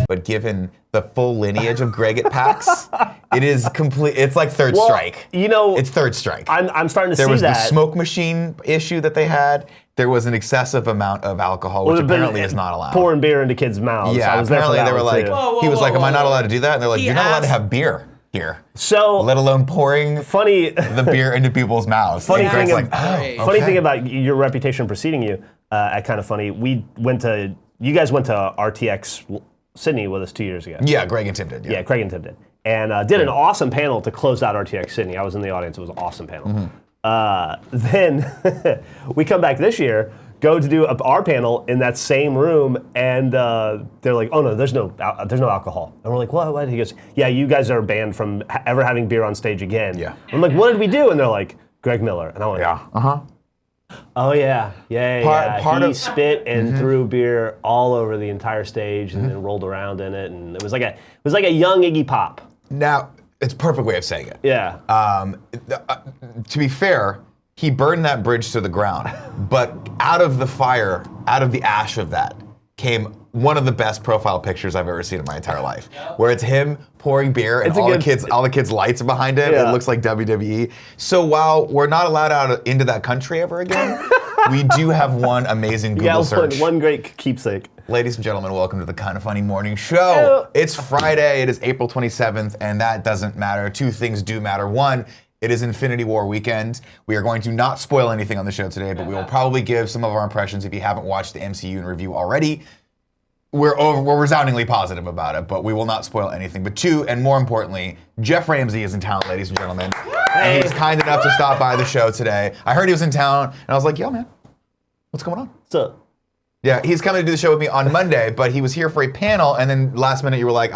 but given the full lineage of Greg at PAX, it is complete. It's like third strike. You know, it's third strike. I'm starting to see that. There was the smoke machine issue that they had. There was an excessive amount of alcohol, which apparently is not allowed. Pouring beer into kids' mouths. Yeah, apparently they were like, he was like, am I not allowed to do that? And they're like, you're not allowed to have beer here. So, let alone pouring the beer into people's mouths. Funny thing about your reputation preceding you at Kind of Funny, you guys went to RTX Sydney with us 2 years ago. Yeah, Greg and Tim did. Yeah, Craig and Tim did. And did an awesome panel to close out RTX Sydney. I was in the audience. It was an awesome panel. Then we come back this year, go to do our panel in that same room, and they're like, "Oh no, there's no alcohol." And we're like, "What?" He goes, "Yeah, you guys are banned from ever having beer on stage again." Yeah. I'm like, "What did we do?" And they're like, "Greg Miller." And I'm like, "Yeah, oh yeah. He spit and threw beer all over the entire stage, and then rolled around in it, and it was like a young Iggy Pop." Now, it's a perfect way of saying it. Yeah. To be fair, he burned that bridge to the ground, but out of the fire, out of the ash of that, came one of the best profile pictures I've ever seen in my entire life, where it's him pouring beer and all the kids' lights are behind it. Yeah. It looks like WWE. So while we're not allowed out into that country ever again, we do have one amazing Google search. One great keepsake. Ladies and gentlemen, welcome to the Kind of Funny Morning Show. It's Friday, it is April 27th, and that doesn't matter. Two things do matter. One, it is Infinity War weekend. We are going to not spoil anything on the show today, but we will probably give some of our impressions if you haven't watched the MCU in review already. We're resoundingly positive about it, but we will not spoil anything. But two, and more importantly, Geoff Ramsey is in town, ladies and gentlemen. And he was kind enough to stop by the show today. I heard he was in town, and I was like, yo, man, what's going on? What's up? Yeah, he's coming to do the show with me on Monday, but he was here for a panel, and then last minute you were like,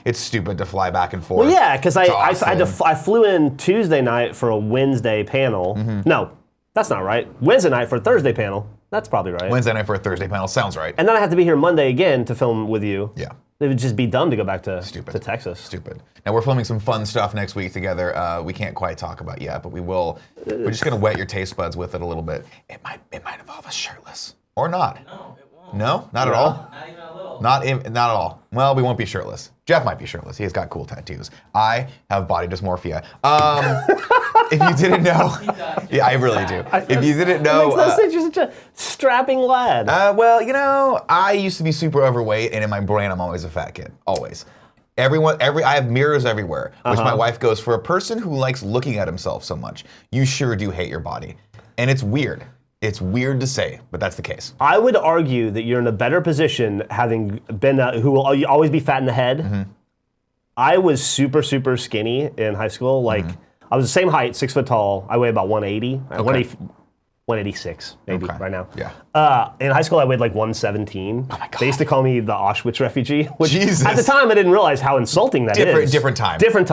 it's stupid to fly back and forth. Well, yeah, because I flew in Tuesday night for a Wednesday panel. No, that's not right. Wednesday night for a Thursday panel. That's probably right. Wednesday night for a Thursday panel, sounds right. And then I have to be here Monday again to film with you. Yeah. It would just be dumb to go back to Texas. Stupid. Now we're filming some fun stuff next week together. We can't quite talk about yet, but we will. We're just gonna wet your taste buds with it a little bit. It might involve us shirtless. Or not. No, it won't. No? Not at all? Not even a little. Not at all. Well, we won't be shirtless. Geoff might be shirtless. He has got cool tattoos. I have body dysmorphia. If you didn't know, yeah, I really do. If you didn't know, you're such a strapping lad. Well, you know, I used to be super overweight, and in my brain, I'm always a fat kid. Always. I have mirrors everywhere, which my wife goes, for a person who likes looking at himself so much, you sure do hate your body. And it's weird. It's weird to say, but that's the case. I would argue that you're in a better position having been who will always be fat in the head. I was super, super skinny in high school. Like, I was the same height, 6 foot tall. I weigh about 180. 186 maybe right now. Yeah. In high school, I weighed like 117. Oh my God. They used to call me the Auschwitz refugee, which Jesus. at the time I didn't realize how insulting that is. Different time. It was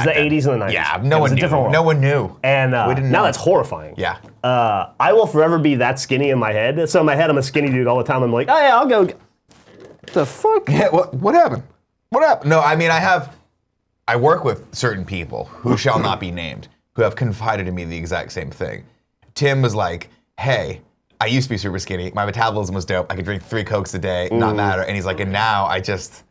the 80s and the 90s. Yeah, no one knew. Different world. No one knew. And we didn't now know. that's horrifying. Yeah. I will forever be that skinny in my head. So in my head, I'm a skinny dude all the time. I'm like, oh yeah, I'll go. What the fuck? Yeah, what happened? What happened? No, I mean, I work with certain people who shall not be named who have confided in me the exact same thing. Tim was like, hey, I used to be super skinny. My metabolism was dope. I could drink 3 Cokes a day, not matter. And he's like, and now it's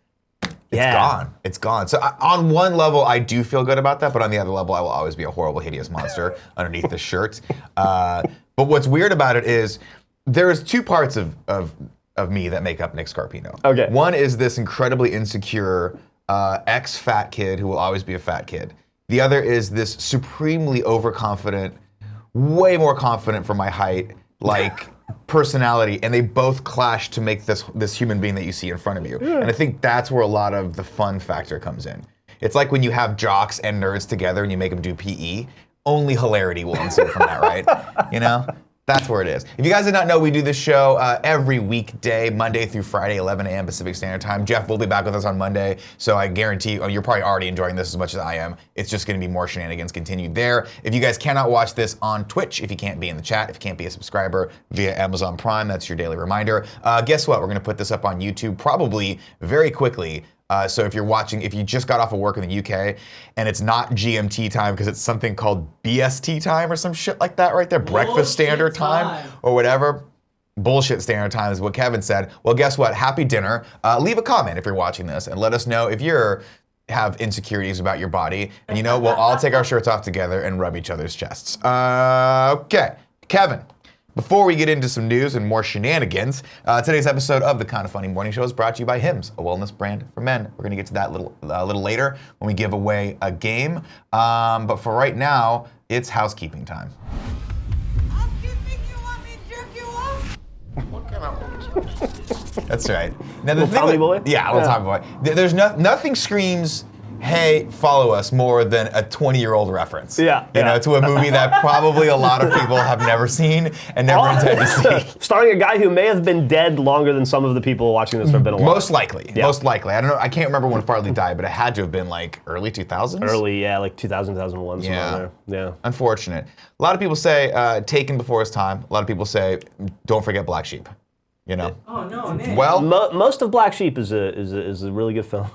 gone. It's gone. So on one level, I do feel good about that, but on the other level, I will always be a horrible, hideous monster underneath the shirt. But what's weird about it is there's 2 parts of me that make up Nick Scarpino. Okay. One is this incredibly insecure ex-fat kid who will always be a fat kid. The other is this supremely overconfident, way more confident for my height, like personality, and they both clash to make this human being that you see in front of you. And I think that's where a lot of the fun factor comes in. It's like when you have jocks and nerds together and you make them do PE, only hilarity will ensue from that, right? You know? That's where it is. If you guys did not know, we do this show every weekday, Monday through Friday, 11 a.m. Pacific Standard Time. Geoff will be back with us on Monday, so I guarantee you're probably already enjoying this as much as I am. It's just going to be more shenanigans continued there. If you guys cannot watch this on Twitch, if you can't be in the chat, if you can't be a subscriber via Amazon Prime, that's your daily reminder. Guess what? We're going to put this up on YouTube probably very quickly. So if you just got off of work in the UK and it's not GMT time because it's something called BST time or some shit like that right there, breakfast standard time or whatever, bullshit standard time is what Kevin said. Well, guess what? Happy dinner. Leave a comment if you're watching this and let us know if you're have insecurities about your body. And you know, we'll all take our shirts off together and rub each other's chests. Okay, Kevin. Before we get into some news and more shenanigans, today's episode of the Kinda Funny Morning Show is brought to you by Hims, a wellness brand for men. We're gonna get to that a little later when we give away a game. But for right now, it's housekeeping time. Housekeeping, you want me to jerk you off? What kind of... That's right. Now, the Little thing Tommy with- boy? Yeah, little Tommy boy. There's nothing screams, hey, follow us, more than a 20-year-old reference. Yeah, You know, to a movie that probably a lot of people have never seen and never intend to see. Starring a guy who may have been dead longer than some of the people watching this have been alive. Most likely. I don't know. I can't remember when Farley died, but it had to have been like early 2000s. Early, yeah, like 2000, 2001, somewhere Yeah. there. Yeah. Unfortunate. A lot of people say Taken before his time. A lot of people say don't forget Black Sheep. You know. Oh no, Nick. Well, Most of Black Sheep is a really good film.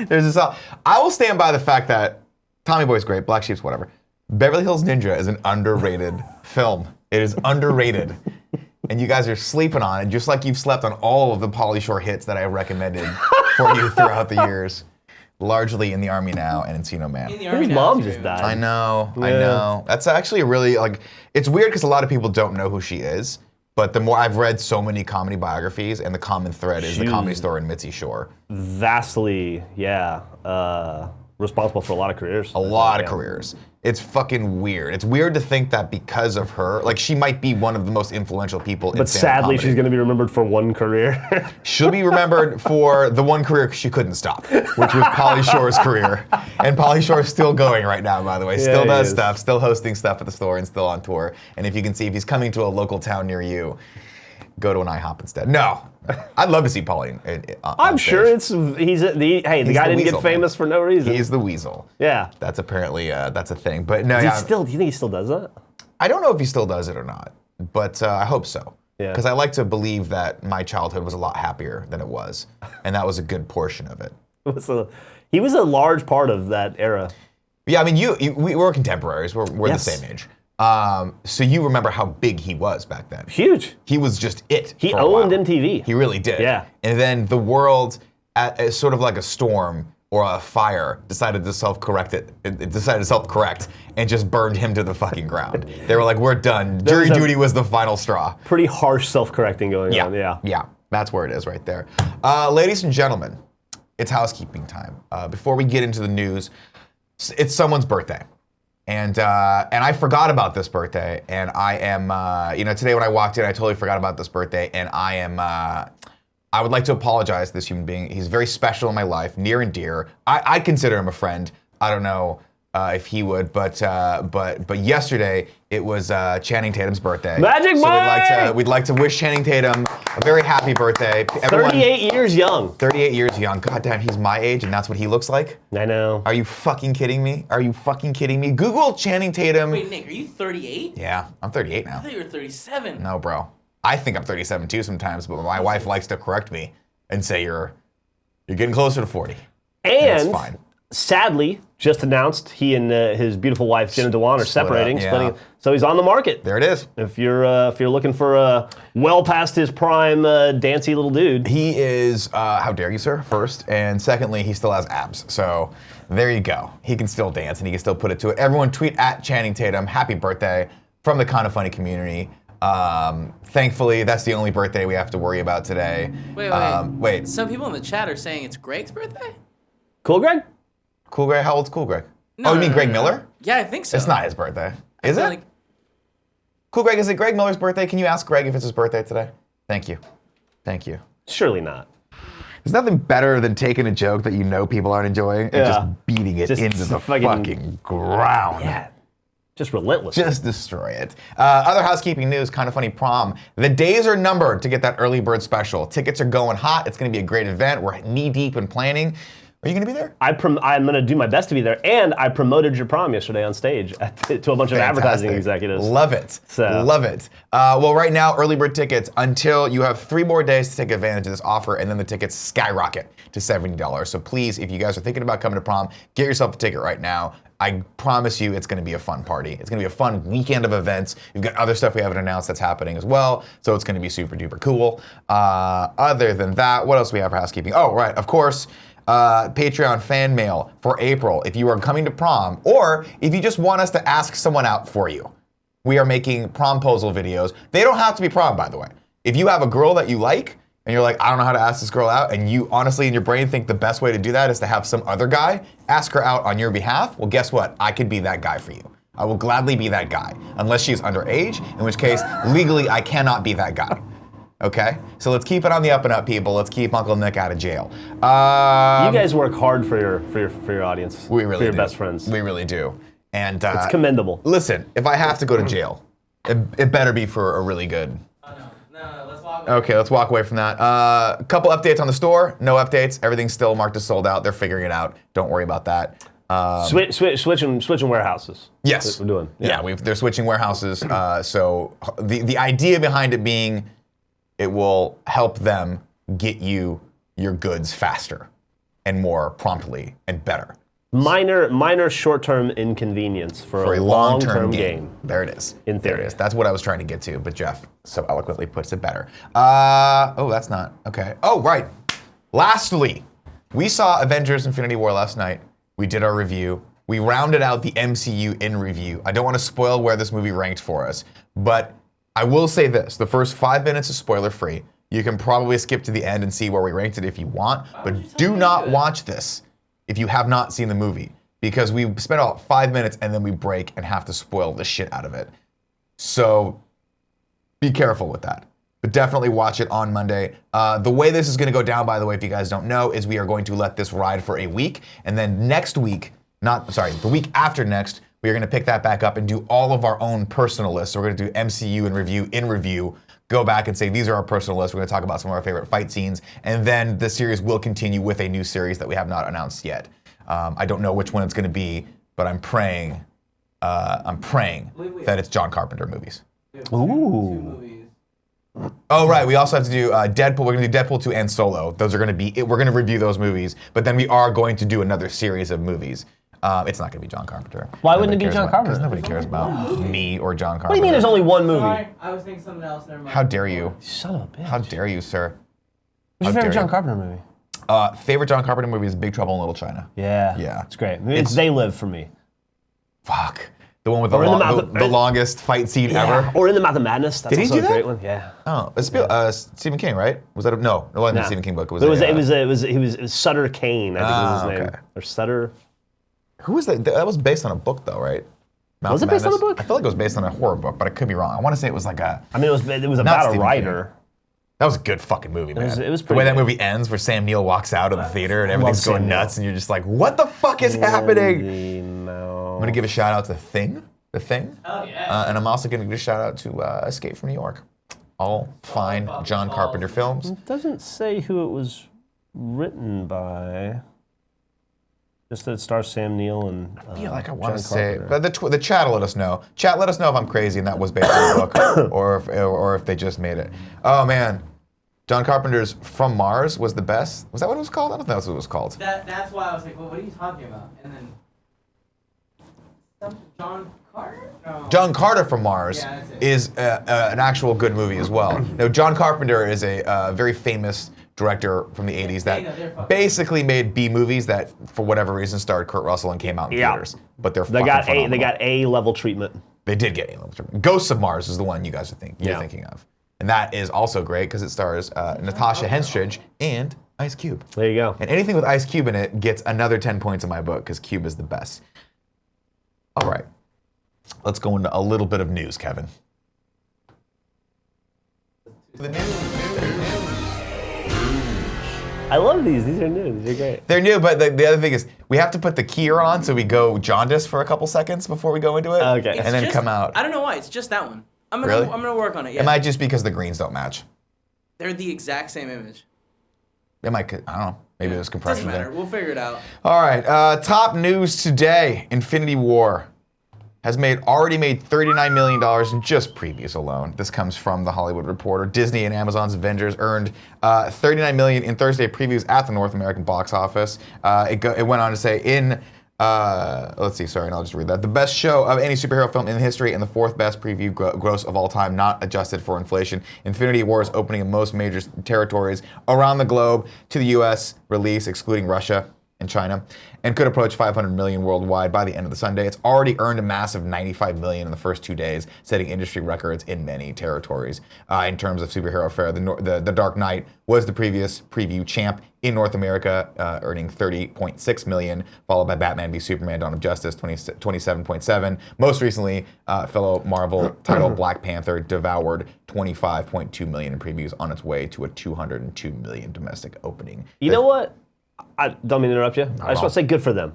there's this. I will stand by the fact that Tommy Boy's great. Black Sheep's whatever. Beverly Hills Ninja is an underrated film. It is underrated. And you guys are sleeping on it, just like you've slept on all of the Pauly Shore hits that I've recommended for you throughout the years. Largely in the Army Now and Encino Man. In the Army His now, mom too. just died. I know. Yeah. That's actually a really, like, it's weird because a lot of people don't know who she is. But the more I've read so many comedy biographies, and the common thread is the Comedy Store and Mitzi Shore. Vastly, yeah, responsible for a lot of careers. A lot of careers. It's fucking weird. It's weird to think that because of her, like, she might be one of the most influential people in But stand-up sadly, comedy. she's going to be remembered for one career. She'll be remembered for the one career she couldn't stop, which was Pauly Shore's career. And Pauly Shore's still going right now, by the way. Still he does is. stuff, still hosting stuff at the store, and still on tour. And if you can see if he's coming to a local town near you, go to an IHOP instead. No, I'd love to see Pauly on I'm stage. sure the guy the didn't weasel, get famous man. for no reason. He's the weasel. Yeah. That's apparently, that's a thing. But no, Do yeah, you think he still does that? I don't know if he still does it or not, but I hope so. Yeah. Because I like to believe that my childhood was a lot happier than it was, and that was a good portion of it. He was a large part of that era. Yeah, I mean, we were contemporaries. We're Yes. the same age. So you remember how big he was back then. Huge. He was just it. He for a owned while. MTV. He really did. Yeah. And then the world, as sort of like a storm or a fire, decided to self-correct it. It decided to self-correct and just burned him to the fucking ground. They were like, we're done. Jury was a- duty was the final straw. Pretty harsh self-correcting going on. Yeah. Yeah, that's where it is right there. Ladies and gentlemen, it's housekeeping time. Before we get into the news, it's someone's birthday. And I forgot about this birthday, and I am, today when I walked in, I totally forgot about this birthday, and I would like to apologize to this human being. He's very special in my life, near and dear. I consider him a friend. I don't know if he would, but yesterday it was Channing Tatum's birthday. Magic so Mike! we'd like to wish Channing Tatum a very happy birthday. Everyone, 38 years young. 38 years young. God damn, he's my age, and that's what he looks like. I know. Are you fucking kidding me? Are you fucking kidding me? Google Channing Tatum. Wait, Nick, are you 38? Yeah, I'm 38 I now. thought you were 37. No, bro. I think I'm 37 too sometimes, but my wife likes to correct me and say you're getting closer to 40. That's And fine. sadly, just announced he and his beautiful wife Jenna Dewan are separating, up, yeah. splitting. So he's on the market. There it is. If you're looking for a well past his prime dancy little dude, He is, how dare you, sir, first. And secondly, he still has abs. So there you go. He can still dance and he can still put it to it. Everyone tweet at Channing Tatum, happy birthday from the Kinda Funny community. Thankfully, that's the only birthday we have to worry about today. Wait. Wait, Some people in the chat are saying it's Greg's birthday? cool, Greg. Cool Greg, how old's Cool Greg? No, oh, you mean no, Greg no. Miller? Yeah, I think so. It's not his birthday. Is I it? feel like- Cool Greg, is it Greg Miller's birthday? Can you ask Greg if it's his birthday today? Thank you. Thank you. Surely not. There's nothing better than taking a joke that you know people aren't enjoying and just beating it Just into the fucking- fucking ground. Yeah. Just relentless. Just destroy it. Other housekeeping news, Kinda Funny prom. The days are numbered to get that early bird special. Tickets are going hot. It's going to be a great event. We're knee deep in planning. Are you going to be there? I'm going to do my best to be there, and I promoted your prom yesterday on stage to a bunch of advertising executives. Love it. So. Love it. Well, right now, early bird tickets until you have 3 more days to take advantage of this offer, and then the tickets skyrocket to $70. So please, if you guys are thinking about coming to prom, get yourself a ticket right now. I promise you it's going to be a fun party. It's going to be a fun weekend of events. We've got other stuff we haven't announced that's happening as well, so it's going to be super duper cool. Other than that, what else do we have for housekeeping? Oh, right, of course, Patreon fan mail for April. If you are coming to prom, or if you just want us to ask someone out for you, we are making promposal videos. They don't have to be prom, by the way. If you have a girl that you like, and you're like, I don't know how to ask this girl out, and you honestly in your brain think the best way to do that is to have some other guy ask her out on your behalf, well, guess what? I could be that guy for you. I will gladly be that guy, unless she is underage, in which case, legally, I cannot be that guy. Okay? So let's keep it on the up and up, people. Let's keep Uncle Nick out of jail. You guys work hard for your audience. We really for your do. best friends. We really do. And it's commendable. Listen, if I have to go to jail, it better be for a really good. No, let's walk. Okay, let's walk away from that. A couple updates on the store. No updates. Everything's still marked as sold out. They're figuring it out. Don't worry about that. Switching warehouses. Yes. We're doing. Yeah, they're switching warehouses. So the idea behind it being, it will help them get you your goods faster and more promptly and better. Minor short-term inconvenience for a long-term gain. There it is. In theory. There it is. That's what I was trying to get to, but Geoff so eloquently puts it better. Oh, that's not. Okay. Oh, right. Lastly, we saw Avengers Infinity War last night. We did our review. We rounded out the MCU in review. I don't want to spoil where this movie ranked for us, but I will say this. The first 5 minutes is spoiler-free. You can probably skip to the end and see where we ranked it if you want, but do not watch this if you have not seen the movie, because we spend about 5 minutes and then we break and have to spoil the shit out of it. So be careful with that. But definitely watch it on Monday. The way this is going to go down, by the way, if you guys don't know, is we are going to let this ride for a week, and then next week, the week after next, we are going to pick that back up and do all of our own personal lists. So we're going to do MCU in review, go back and say, these are our personal lists. We're going to talk about some of our favorite fight scenes, and then the series will continue with a new series that we have not announced yet. I don't know which one it's going to be, but I'm praying that it's John Carpenter movies. Ooh. Oh, right. We also have to do Deadpool. We're going to do Deadpool 2 and Solo. Those are going to be, we're going to review those movies, but then we are going to do another series of movies. It's not going to be John Carpenter. Why wouldn't it be John Carpenter? Because nobody cares about me or John Carpenter. What do you mean there's only one movie? Sorry, I was thinking something else. Never mind. How dare you? Son of a bitch. How dare you, sir? What's your How favorite dare John you. Carpenter movie? Favorite John Carpenter movie is Big Trouble in Little China. Yeah. Yeah. It's great. It's They Live for me. Fuck. The one with the, Or In the the longest fight scene ever. Or In the Mouth of Madness. That's Did he also do a that? great one. Yeah. Oh, it's Stephen King, right? Was that no? It wasn't a Stephen King book. It was Sutter Kane, I think was his name. Okay. Or Sutter. Who was that? That was based on a book, though, right? Was it based on a book? I feel like it was based on a horror book, but I could be wrong. I want to say it was like a. I mean, it was about a Stephen writer. That was a good fucking movie, man. It was the pretty way that good. movie ends, where Sam Neill walks out of the theater and everything's Sam going Neill. nuts, and you're just like, what the fuck is happening? I'm No. gonna give a shout out to The Thing. Oh yeah. And I'm also gonna give a shout out to Escape from New York. All fine John Carpenter films. It doesn't say who it was written by. Just that it stars Sam Neill and. I feel like I want to John say, Carpenter. but the chat will let us know. Chat, let us know if I'm crazy and that was based on a book, or if they just made it. Oh man, John Carpenter's From Mars was the best. Was that what it was called? I don't think that's what it was called. That's why I was like, well, what are you talking about? And then John Carter? No. John Carter from Mars Yeah, that's it. is an actual good movie as well. Now, John Carpenter is a very famous director from the 80s they're that fucking- basically made B movies that, for whatever reason, starred Kurt Russell and came out in Yeah. theaters. But they're They fucking got phenomenal. They got A level treatment. They did get A-level treatment. Ghosts of Mars is the one you guys are you're Yeah. thinking of. And that is also great because it stars Natasha Henstridge and Ice Cube. There you go. And anything with Ice Cube in it gets another 10 points in my book because Cube is the best. All right. Let's go into a little bit of news, Kevin. The I love these. These are new. These are great. They're new, but the other thing is we have to put the keyer on so we go jaundice for a couple seconds before we go into it. Okay. And then come out. I don't know why. It's just that one. I'm Really? gonna work on it. Yeah. It might just because the greens don't match. They're the exact same image. It might, I don't know. Maybe there's compression Doesn't matter. there. We'll figure it out. All right, top news today. Infinity War has already made $39 million in just previews alone. This comes from The Hollywood Reporter. Disney and Amazon's Avengers earned $39 million in Thursday previews at the North American box office. It went on to say let's see, sorry, and I'll just read that. The best show of any superhero film in history and the fourth best preview gross of all time, not adjusted for inflation. Infinity War is opening in most major territories around the globe to the US release, excluding Russia and China, and could approach 500 million worldwide by the end of the Sunday. It's already earned a massive 95 million in the first 2 days, setting industry records in many territories. In terms of superhero fare, the Dark Knight was the previous preview champ in North America, earning 30.6 million, followed by Batman v Superman: Dawn of Justice, 27.7. Most recently, fellow Marvel title Black Panther devoured 25.2 million in previews, on its way to a 202 million domestic opening. You know what? I don't mean to interrupt you. I just want to say good for them.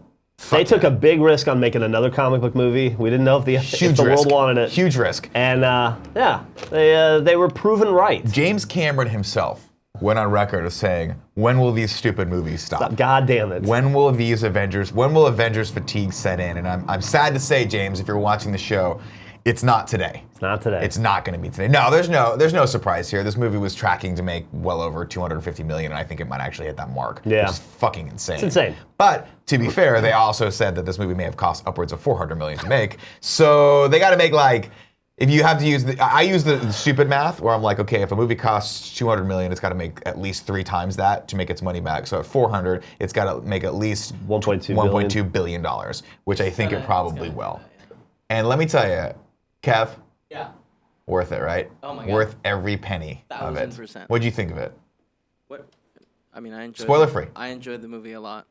They took a big risk on making another comic book movie. We didn't know if the world wanted it. Huge risk. And they were proven right. James Cameron himself went on record as saying, when will these stupid movies stop? God damn it. When will Avengers fatigue set in? And I'm sad to say, James, if you're watching the show, it's not today. It's not today. It's not going to be today. No, there's no surprise here. This movie was tracking to make well over 250 million, and I think it might actually hit that mark. Yeah. Which is fucking insane. It's insane. But to be fair, they also said that this movie may have cost upwards of 400 million to make. So they got to make if you have to use I use the stupid math where I'm like, okay, if a movie costs 200 million, it's got to make at least 3 times that to make its money back. So at 400, it's got to make at least $1.2 billion, which I think it probably will. And let me tell you, Kev, Yeah. worth it, right? Oh my God. Worth every penny of it. 1000%. What'd you think of it? What? I mean, I enjoyed. Spoiler free. I enjoyed the movie a lot.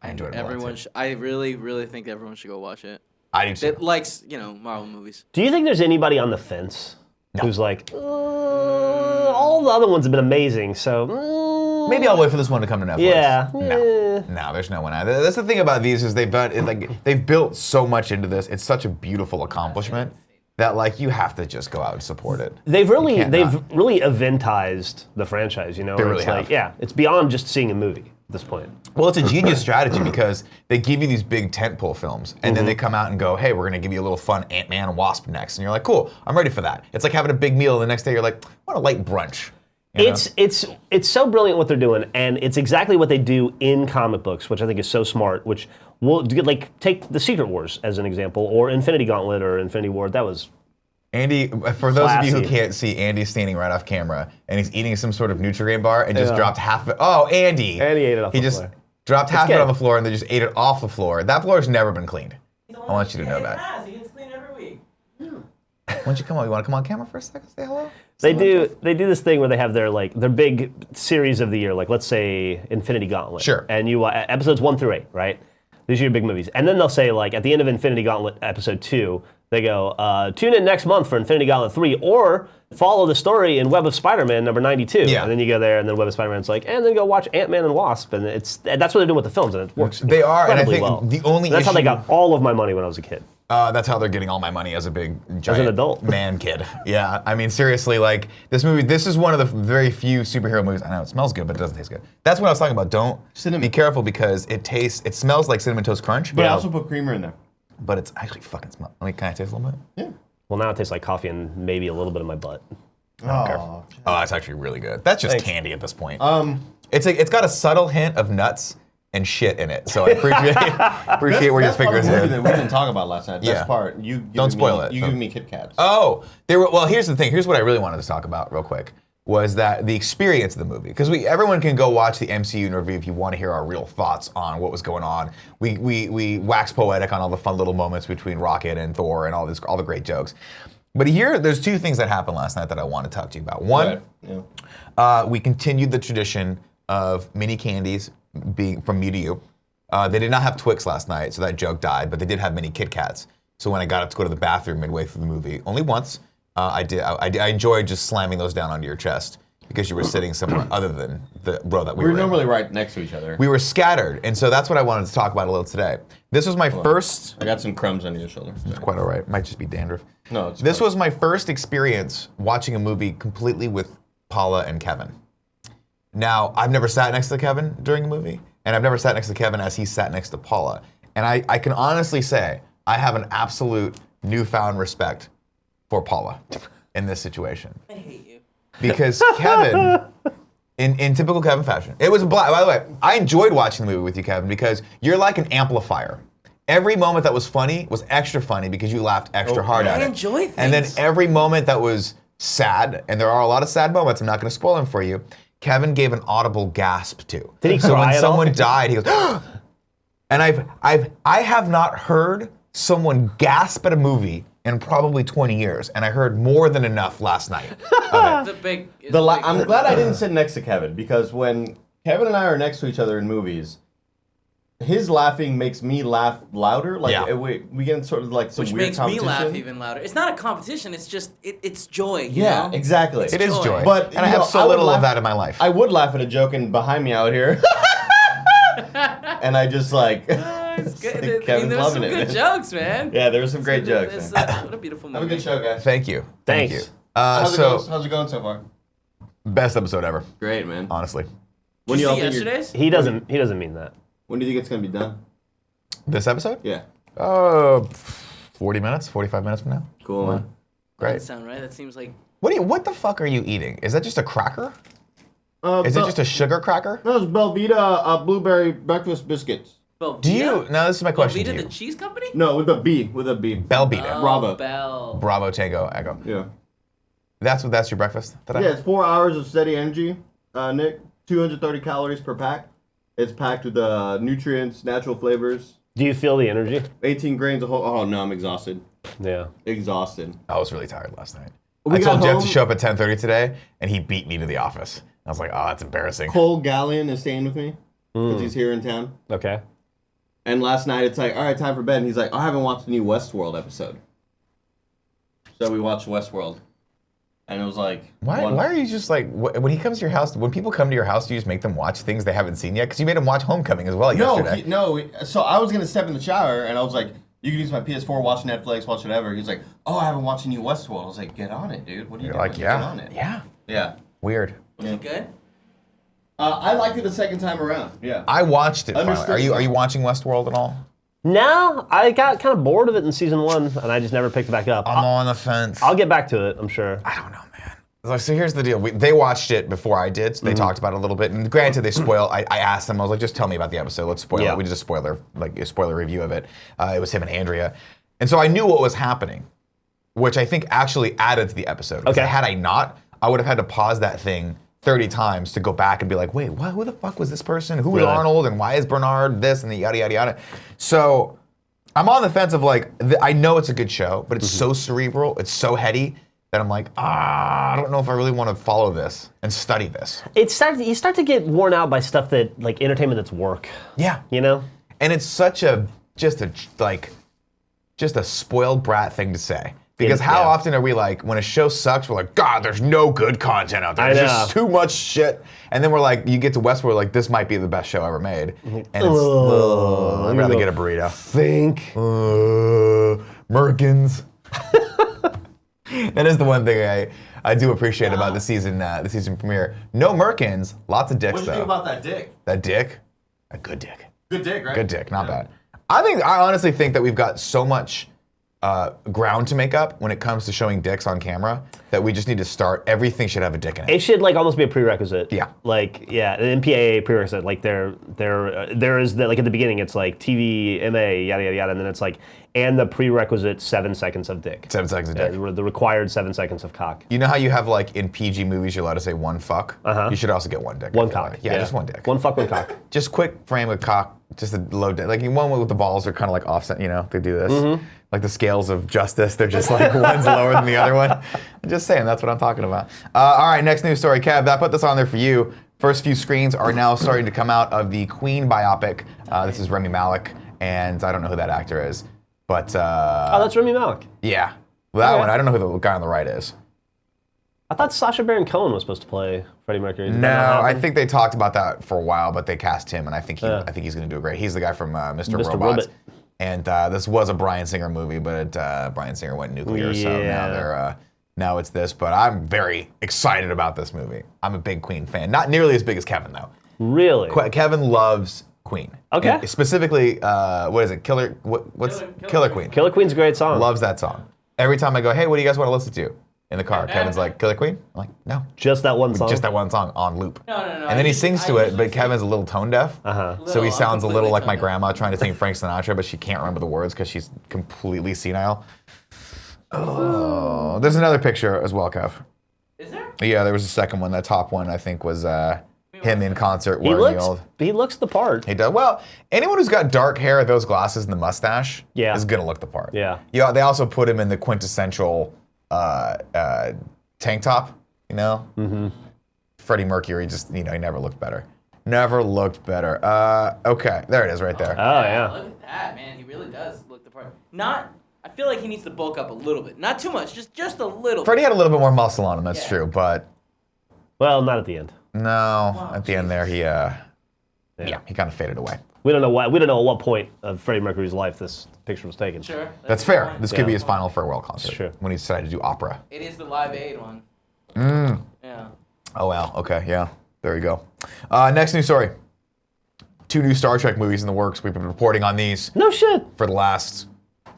I enjoyed it a lot, Everyone, too. I really, really think everyone should go watch it. I do too. That likes, Marvel movies. Do you think there's anybody on the fence who's like, all the other ones have been amazing, so Maybe I'll wait for this one to come to Netflix. Yeah. No, there's no one. That's the thing about these is they've built so much into this. It's such a beautiful accomplishment that you have to just go out and support it. They've really can't not. eventized the franchise, They really it's have. it's beyond just seeing a movie at this point. Well, it's a genius strategy because they give you these big tentpole films, and then they come out and go, "Hey, we're going to give you a little fun Ant-Man and Wasp next," and you're like, "Cool, I'm ready for that." It's like having a big meal, and the next day you're like, "I want a light brunch." You know? It's so brilliant what they're doing, and it's exactly what they do in comic books, which I think is so smart. Which will take the Secret Wars as an example, or Infinity Gauntlet or Infinity War. That was Andy, for those of you who Classy. can't see, Andy's standing right off camera, and he's eating some sort of Nutrigrain bar and just dropped half of it. Oh, Andy! And he ate it off He the just floor. dropped half of it good. on the floor and then just ate it off the floor. That floor has never been cleaned. I want you to know that. He gets clean every week. Why don't you come on? You want to come on camera for a second? Say hello? They do this thing where they have their big series of the year, let's say Infinity Gauntlet. Sure. And you episodes 1 through 8, right? These are your big movies. And then they'll say at the end of Infinity Gauntlet episode 2, they go, tune in next month for Infinity Gauntlet 3, or follow the story in Web of Spider-Man number 92. Yeah. And then you go there, and then Web of Spider-Man's and then go watch Ant-Man and Wasp. And that's what they're doing with the films, and it works They are, and I incredibly think well. the only That's how they issue- got all of my money when I was a kid. That's how they're getting all my money as a big, giant adult. man kid. Yeah, I mean, seriously, this movie, this is one of the very few superhero movies. I know it smells good, but it doesn't taste good. That's what I was talking about. Don't Cinnamon. be careful because it smells like Cinnamon Toast Crunch, But I also put creamer in there. but it's actually fucking smell. Can I taste a little bit? Yeah. Well, now it tastes like coffee and maybe a little bit of my butt. Oh. Oh, that's actually really good. That's just Thanks. candy at this point. It's got a subtle hint of nuts and shit in it, so I appreciate where your fingers That's part of the movie in. that we didn't talk about last night. Yeah. Best part. Don't spoil it. You giving me Kit Kats. Oh, well, here's the thing. Here's what I really wanted to talk about real quick. Was that the experience of the movie? Because everyone can go watch the MCU review if you want to hear our real thoughts on what was going on. We wax poetic on all the fun little moments between Rocket and Thor and all the great jokes. But there's 2 things that happened last night that I want to talk to you about. One, we continued the tradition of mini candies being from me to you. They did not have Twix last night, so that joke died. But they did have mini Kit Kats. So when I got up to go to the bathroom midway through the movie, only once. I enjoyed just slamming those down onto your chest because you were sitting somewhere other than the row that we were in. We're normally right next to each other. We were scattered, and so that's what I wanted to talk about a little today. This was my first. I got some crumbs on your shoulder. It's quite all right. Might just be dandruff. No, it's This fine. was my first experience watching a movie completely with Paula and Kevin. Now, I've never sat next to Kevin during a movie, and I've never sat next to Kevin as he sat next to Paula. And I can honestly say I have an absolute newfound respect for Paula in this situation. I hate you. Because Kevin, in typical Kevin fashion, it was by the way, I enjoyed watching the movie with you, Kevin, because you're like an amplifier. Every moment that was funny was extra funny because you laughed extra hard at it. I enjoy things. And then every moment that was sad, and there are a lot of sad moments, I'm not going to spoil them for you, Kevin gave an audible gasp to. Did he So cry when at all? someone died, he goes, and I have not heard someone gasp at a movie in probably 20 years, and I heard more than enough last night of it. It's a big. I'm glad I didn't sit next to Kevin because when Kevin and I are next to each other in movies, his laughing makes me laugh louder. Like Yeah. we get in sort of like some Which weird makes me competition. laugh even louder. It's not a competition. It's just it's joy. You Yeah, know? exactly. It is joy. But, and I you have know, so I would little laugh- of that in my life. I would laugh at a joke and behind me out here. And I just like, It's good. like I Kevin's mean, there's loving some it. good man. jokes, man. Yeah, there were some great jokes. It's, man. what a beautiful Have movie. a good show, guys. Thank you. Thank Thanks. you. How's it going so far? Best episode ever, Great, man. honestly. When Did do you y'all see think you're- yesterday's? He doesn't mean that. When do you think it's gonna be done? This episode? Yeah. 40 minutes, 45 minutes from now. Cool, man. That Great. doesn't sound right. That seems like. What the fuck are you eating? Is that just a cracker? Is it just a sugar cracker? No, it's Belvita blueberry breakfast biscuits. Do you? Now this is my question to Velveeta, you. the cheese company? No, with a B. With a B. Belvita. Oh, Bravo. Bell. Bravo Tango Echo. Yeah. That's your breakfast today? Yeah, it's 4 hours of steady energy, Nick. 230 calories per pack. It's packed with nutrients, natural flavors. Do you feel the energy? 18 grains of whole. Oh no, I'm exhausted. Yeah. Exhausted. I was really tired last night. We I told got Geoff home- to show up at 10:30 today, and he beat me to the office. I was like, oh, that's embarrassing. Cole Gallion is staying with me because he's here in town. Okay. And last night it's like, all right, time for bed. And he's like, I haven't watched the new Westworld episode. So we watched Westworld, and it was like, Why are you just like, when he comes to your house, when people come to your house, do you just make them watch things they haven't seen yet? Because you made them watch Homecoming as well yesterday. So I was gonna step in the shower, and I was like, you can use my PS4, watch Netflix, watch whatever. He's like, oh, I haven't watched the new Westworld. I was like, get on it, dude. What are you You're doing? like, Get yeah. on it. Yeah. Yeah. Weird. Was it good? I liked it the second time around. Yeah. I watched it finally. Understood. Are you watching Westworld at all? No, I got kind of bored of it in season 1, and I just never picked it back up. I'm on the fence. I'll get back to it, I'm sure. I don't know, man. Like, so here's the deal. They watched it before I did, so they talked about it a little bit. And granted, they spoil. I asked them. I was like, just tell me about the episode. Let's spoil Yeah. it. We did a spoiler review of it. It was him and Andrea, and so I knew what was happening, which I think actually added to the episode. Because Okay. had I not, I would have had to pause that thing 30 times to go back and be like, wait, what? Who the fuck was this person? Who was Really? Arnold? And why is Bernard this? And the yada yada yada. So I'm on the fence of like, I know it's a good show, but it's so cerebral, it's so heady that I'm like, I don't know if I really want to follow this and study this. You start to get worn out by stuff that, like, entertainment that's work, Yeah. you know? And it's such just a spoiled brat thing to say. Because how Yeah. often are we like, when a show sucks, we're like, God, there's no good content out there. I There's just know. too much shit. And then we're like, you get to Westworld, like, this might be the best show ever made. And it's, I'd rather get a burrito. Think. Merkins. That is the one thing I do appreciate about the season premiere. No Merkins, lots of dicks What do you though. think about that dick? That dick, a good dick. Good dick, right? Good dick, not bad. I honestly think that we've got so much ground to make up when it comes to showing dicks on camera that we just need to start. Everything should have a dick in it. It should, like, almost be a prerequisite. Yeah. Like, yeah, an MPAA prerequisite. Like, there is the, like, at the beginning, it's like TV, MA, yada yada yada, and then it's like, and the prerequisite 7 seconds of dick. 7 seconds a dick. The required 7 seconds of cock. You know how you have like in PG movies you're allowed to say one fuck? You should also get one dick. One I feel cock. like. Yeah, just one dick. One fuck, one cock. Just quick frame of cock, just a low dick. Like one with the balls are kind of like offset, you know, they do this. Like the scales of justice, they're just like one's lower than the other one. I'm just saying, that's what I'm talking about. All right, next news story. Kev, I put this on there for you. First few screens are now starting to come out of the Queen biopic. This is Rami Malek, and I don't know who that actor is. But Oh, that's Rami Malek. yeah, well, that Okay. one, I don't know who the guy on the right is. I thought Sacha Baron Cohen was supposed to play Freddie Mercury. Did that No, not I happen? think they talked about that for a while, but they cast him, and I think he's going to do great. He's the guy from Mr. Mr. Robot. Robot. And this was a Bryan Singer movie, but Bryan Singer went nuclear, so Yeah. now it's this, but I'm very excited about this movie. I'm a big Queen fan. Not nearly as big as Kevin, though. Really? Kevin loves Queen. Okay. And specifically, what is it? Killer Queen. Killer Queen's a great song. Loves that song. Every time I go, hey, what do you guys want to listen to in the car? Kevin's like, Killer Queen? I'm like, no. Just that one song? Just that one song on loop. No. And then he sings to it, but Kevin's a little tone deaf. So he sounds a little like my grandma trying to sing Frank Sinatra, but she can't remember the words because she's completely senile. Oh, there's another picture as well, Kev. Is there? Yeah, there was a second one. That top one, I think, was him in concert wearing the old. He looks the part. He does. Well, anyone who's got dark hair, those glasses, and the mustache is going to look the part. Yeah. Yeah. They also put him in the quintessential tank top, you know? Mm-hmm. Freddie Mercury just, he never looked better. Never looked better. Okay, there it is right there. Oh, yeah. Look at that, man. He really does look the part. I feel like he needs to bulk up a little bit. Not too much, just a little Freddie bit. had a little bit more muscle on him, that's true, but Well, not at the end. no, at the end there, he kind of faded away. We don't know why. We don't know at what point of Freddie Mercury's life this picture was taken. Sure. That's a fair. good point. This could be his final farewell concert. True. When he decided to do opera. It is the Live Aid one. Yeah. Oh, wow. Okay, yeah. There you go. Next news story. 2 new Star Trek movies in the works. We've been reporting on these No shit. for the last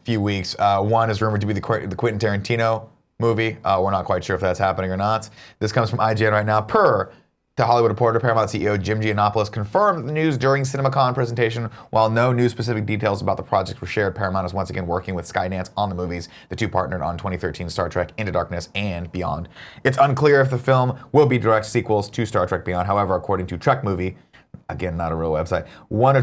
few weeks. One is rumored to be the Quentin Tarantino movie. We're not quite sure if that's happening or not. This comes from IGN right now. Per The Hollywood Reporter, Paramount CEO Jim Giannopoulos confirmed the news during CinemaCon presentation. While no new specific details about the project were shared, Paramount is once again working with Skydance on the movies. The two partnered on 2013 Star Trek Into Darkness and Beyond. It's unclear if the film will be direct sequels to Star Trek Beyond. However, according to Trek Movie, again, not a real website, one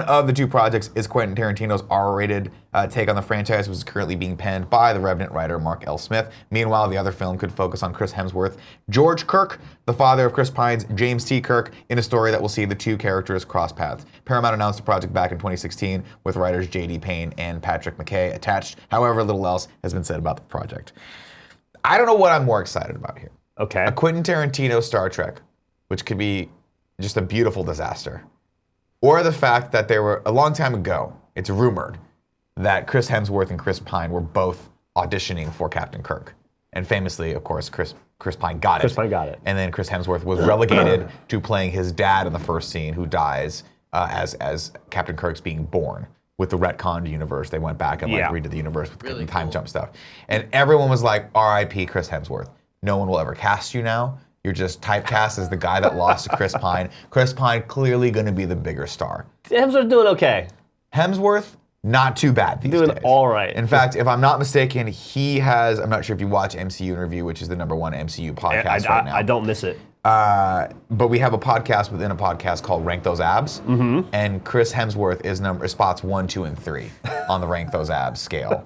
of the two projects is Quentin Tarantino's R-rated take on the franchise, which is currently being penned by the Revenant writer Mark L. Smith. Meanwhile, the other film could focus on Chris Hemsworth, George Kirk, the father of Chris Pine's James T. Kirk, in a story that will see the two characters cross paths. Paramount announced the project back in 2016 with writers J.D. Payne and Patrick McKay attached. However, little else has been said about the project. I don't know what I'm more excited about here. Okay. A Quentin Tarantino Star Trek, which could be just a beautiful disaster. Or the fact that there were, a long time ago, it's rumored that Chris Hemsworth and Chris Pine were both auditioning for Captain Kirk. And famously, of course, Chris Pine got it. Chris Pine got it. And then Chris Hemsworth was relegated to playing his dad in the first scene, who dies as Captain Kirk's being born. With the retconned universe, they went back and redid the universe with the time jump stuff. And everyone was like, R.I.P. Chris Hemsworth. No one will ever cast you now. You're just typecast as the guy that lost to Chris Pine. Chris Pine clearly going to be the bigger star. Hemsworth's doing okay. Hemsworth, not too bad these days. Doing all right. In fact, if I'm not mistaken, he has, I'm not sure if you watch MCU Interview, which is the #1 MCU podcast right now. I don't miss it. But we have a podcast within a podcast called Rank Those Abs. Mm-hmm. And Chris Hemsworth is spots 1, 2, and 3 on the Rank Those Abs scale.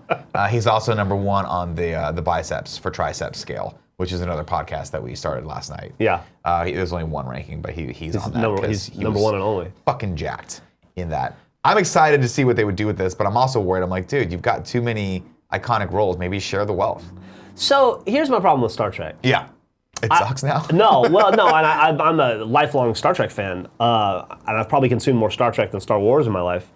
He's also #1 on the biceps for triceps scale, which is another podcast that we started last night. Yeah. There's only one ranking, but he's on that. He's he #1 and only. Fucking jacked in that. I'm excited to see what they would do with this, but I'm also worried. I'm like, dude, you've got too many iconic roles. Maybe share the wealth. So here's my problem with Star Trek. Yeah. It sucks now? No, well, no, and I'm a lifelong Star Trek fan, and I've probably consumed more Star Trek than Star Wars in my life.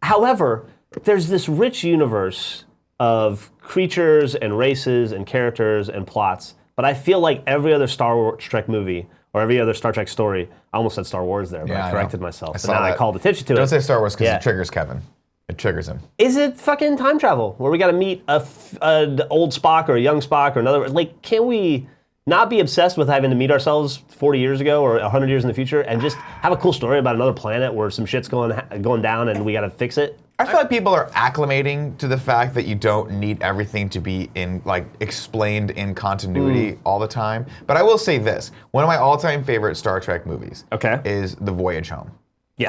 However, there's this rich universe of creatures and races and characters and plots, but I feel like every other Star Trek movie or every other Star Trek story, I almost said Star Wars there, but Yeah, I I corrected know. myself. I But saw now I that. called attention to it. Don't say Star Wars because Yeah. it triggers Kevin. It triggers him. Is it fucking time travel where we got to meet an old Spock or a young Spock or another? Like, can we not be obsessed with having to meet ourselves 40 years ago or 100 years in the future and just have a cool story about another planet where some shit's going down and we got to fix it? I feel like people are acclimating to the fact that you don't need everything to be explained in continuity all the time. But I will say this: one of my all-time favorite Star Trek movies is The Voyage Home,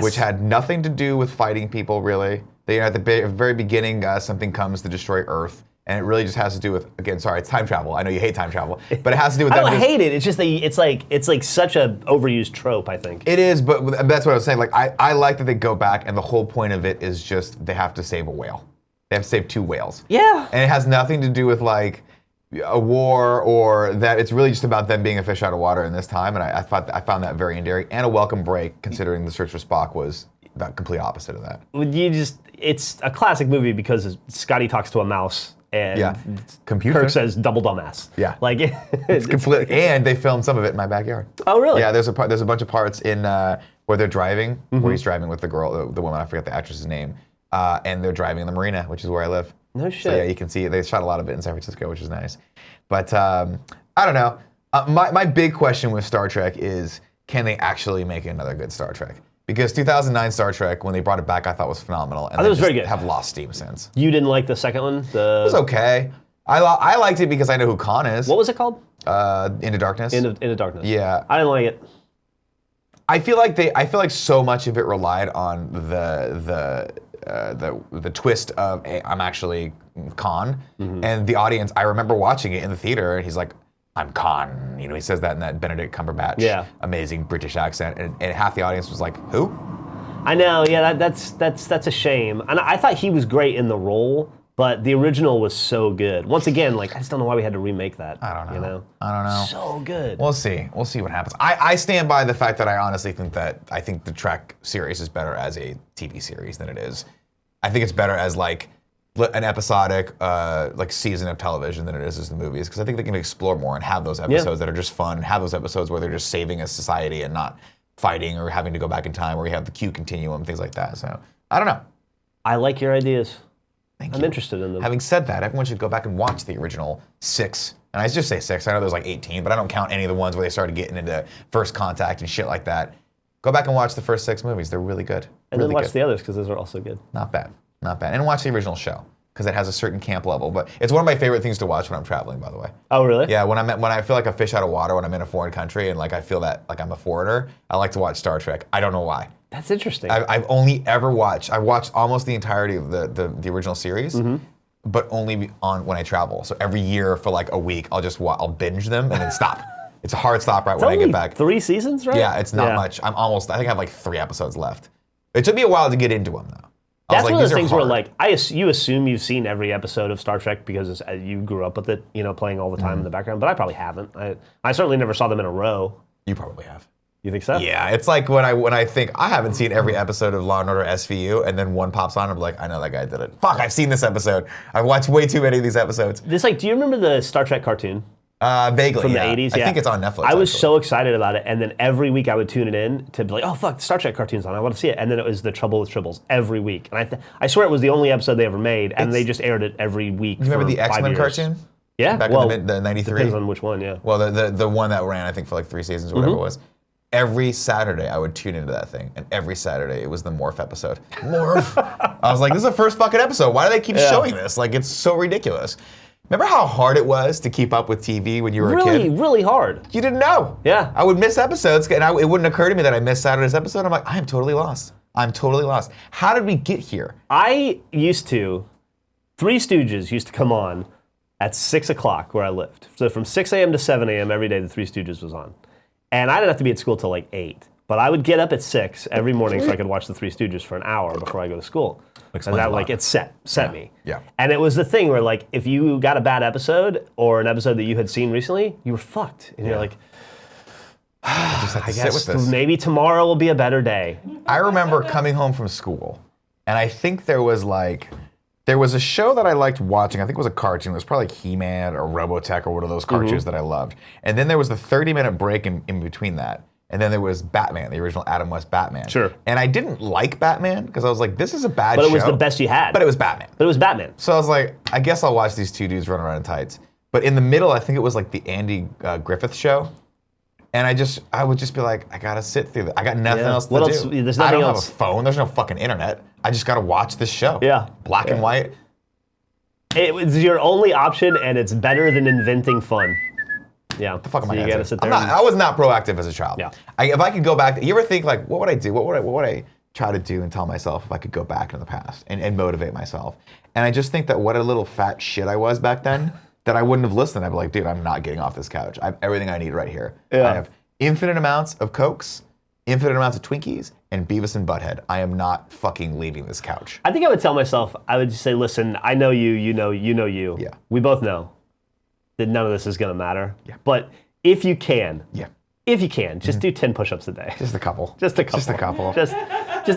which had nothing to do with fighting people really. At the very beginning, something comes to destroy Earth. And it really just has to do with, again, sorry, it's time travel. I know you hate time travel, but it has to do with. I don't hate it. It's just that it's like such a overused trope. I think it is, but that's what I was saying. Like I like that they go back, and the whole point of it is just they have to save a whale. They have to save 2 whales. Yeah. And it has nothing to do with like a war or that. It's really just about them being a fish out of water in this time, and I found that very endearing and a welcome break, considering The Search for Spock was the complete opposite of that. it's a classic movie because Scotty talks to a mouse. and Yeah. Computer. Kirk says double dumbass. Yeah. Like It's completely. And they filmed some of it in my backyard. Oh, really? Yeah, there's a bunch of parts in where they're driving, where he's driving with the girl, the woman, I forget the actress's name, and they're driving in the marina, which is where I live. No shit. So yeah, you can see they shot a lot of it in San Francisco, which is nice. But I don't know. My big question with Star Trek is, can they actually make another good Star Trek? Because 2009 Star Trek, when they brought it back, I thought was phenomenal, and thought it was very good. have lost steam since. You didn't like the second one? It was okay. I liked it because I know who Khan is. What was it called? Into Darkness. Into Darkness. Yeah. I didn't like it. I feel like so much of it relied on the twist of, hey, I'm actually Khan, and the audience. I remember watching it in the theater, and he's like, I'm Khan. He says that in that Benedict Cumberbatch, amazing British accent, and half the audience was like, who? I know. Yeah, that's a shame. And I thought he was great in the role, but the original was so good. Once again, like I just don't know why we had to remake that. I don't know. You know? I don't know. So good. We'll see. We'll see what happens. I stand by the fact that I honestly think the Trek series is better as a TV series than it is. I think it's better as like an episodic like season of television than it is as the movies, because I think they can explore more and have those episodes that are just fun, have those episodes where they're just saving a society and not fighting or having to go back in time, where you have the Q continuum, things like that. So I don't know. I like your ideas. Thank I'm you. interested in them. Having said that, everyone should go back and watch the original 6. And I just say 6. I know there's like 18, but I don't count any of the ones where they started getting into First Contact and shit like that. Go back and watch the first 6 movies. They're really good. And really then watch good. the others, because those are also good. Not bad. Not bad. And watch the original show, because it has a certain camp level. But it's one of my favorite things to watch when I'm traveling, by the way. Oh, really? Yeah, when I feel like a fish out of water when I'm in a foreign country and like I feel that like I'm a foreigner, I like to watch Star Trek. I don't know why. That's interesting. I've only ever watched almost the entirety of the original series, but only on when I travel. So every year for like a week, I'll binge them and then stop. It's a hard stop right when I get back. 3 seasons, right? Yeah, it's not much. I think I have like 3 episodes left. It took me a while to get into them though. That's one of these those are things where, hard. like, you assume you've seen every episode of Star Trek because you grew up with it, playing all the time in the background. But I probably haven't. I certainly never saw them in a row. You probably have. You think so? Yeah, it's like when I think I haven't seen every episode of Law and Order SVU, and then one pops on, I'm like, I know that guy did it. Fuck, I've seen this episode. I've watched way too many of these episodes. Do you remember the Star Trek cartoon? Vaguely, From yeah. the 80s, yeah. I think it's on Netflix. I was actually. so excited about it, and then every week I would tune it in to be like, oh, fuck, the Star Trek cartoon's on, I want to see it. And then it was The Trouble with Tribbles every week. And I swear it was the only episode they ever made, and they just aired it every week. You remember for the X-Men 5 years. cartoon? Yeah, Back in the 93? Depends on which one, yeah. Well, the one that ran, I think, for like 3 seasons or whatever it was. Every Saturday, I would tune into that thing, and every Saturday, it was the Morph episode. Morph! I was like, this is the first fucking episode. Why do they keep showing this? Like, it's so ridiculous. Remember how hard it was to keep up with TV when you were a kid? Really, really hard. You didn't know. Yeah. I would miss episodes, and it wouldn't occur to me that I missed Saturday's episode. I'm like, I am totally lost. I'm totally lost. How did we get here? Three Stooges used to come on at 6 o'clock where I lived. So from 6 a.m. to 7 a.m. every day, the Three Stooges was on. And I didn't have to be at school till like 8. But I would get up at 6 every morning so I could watch the Three Stooges for an hour before I go to school. Explains and that a lot. like it set me. Yeah. And it was the thing where like if you got a bad episode or an episode that you had seen recently, you were fucked. And you're like, I just have to I sit with guess this. maybe tomorrow will be a better day. I remember coming home from school, and I think there was a show that I liked watching. I think it was a cartoon. It was probably like He-Man or Robotech or one of those cartoons that I loved. And then there was the 30-minute break in between that. And then there was Batman, the original Adam West Batman. Sure. And I didn't like Batman because I was like, this is a bad show. But it was the best you had. But it was Batman. So I was like, I guess I'll watch these 2 dudes run around in tights. But in the middle, I think it was like the Andy Griffith show. And I would just be like, I gotta sit through that. I got nothing else to What do. else? There's I nothing don't else. have a phone. There's no fucking internet. I just gotta watch this show. Yeah. Black and white. It was your only option, and it's better than inventing fun. Yeah. The fuck am So I you gonna gotta do? sit there. I was not proactive as a child. Yeah. If I could go back, you ever think like, what would I do? What would I try to do and tell myself if I could go back in the past and motivate myself? And I just think that what a little fat shit I was back then, that I wouldn't have listened. I'd be like, dude, I'm not getting off this couch. I have everything I need right here. Yeah. I have infinite amounts of Cokes, infinite amounts of Twinkies, and Beavis and Butthead. I am not fucking leaving this couch. I think I would tell myself, I would just say, listen, I know you, you know you. Yeah. We both know that none of this is gonna matter. Yeah. But if you can, just do 10 push-ups a day. Just a couple. Just a couple. Just a couple. Just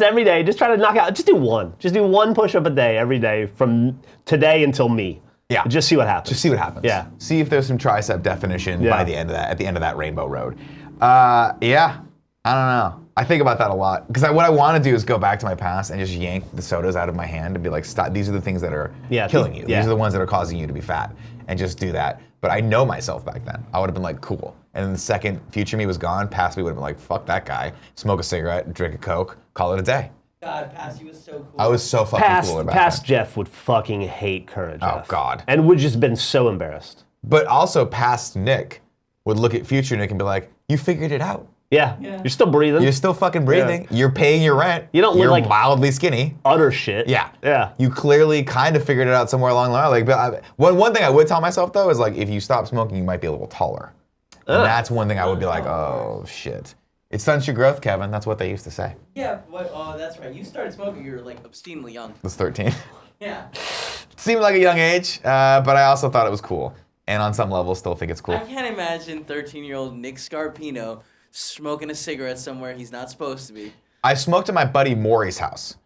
every day, just try to knock out, just do one. Just do one push-up a day every day from today until me. Yeah. Just see what happens. Just see what happens. Yeah. See if there's some tricep definition Yeah. by the end of that, at the end of that rainbow road. Yeah. I don't know. I think about that a lot because what I want to do is go back to my past and just yank the sodas out of my hand and be like, stop. These are the things that are killing you. Yeah. These are the ones that are causing you to be fat, and just do that. But I know myself back then. I would have been like, cool. And then the second future me was gone, past me would have been like, fuck that guy. Smoke a cigarette, drink a Coke, call it a day. God, past you was so cool. I was so fucking cool back Past then. Jeff would fucking hate current Jeff. Oh, God. And would just been so embarrassed. But also past Nick would look at future Nick and be like, you figured it out. Yeah. You're still breathing. You're still fucking breathing. You're paying your rent. You don't look You're like- mildly skinny. Utter shit. Yeah. Yeah. You clearly kind of figured it out somewhere along the line. Like, but one thing I would tell myself though is like, if you stop smoking, you might be a little taller. And that's one thing I would be like, oh shit. It stunts your growth, Kevin. That's what they used to say. Yeah, oh, that's right. You started smoking, you were like obscenely young. I was 13. Yeah. Seemed like a young age, but I also thought it was cool. And on some level, still think it's cool. I can't imagine 13-year-old Nick Scarpino smoking a cigarette somewhere he's not supposed to be. I smoked at my buddy Maury's house.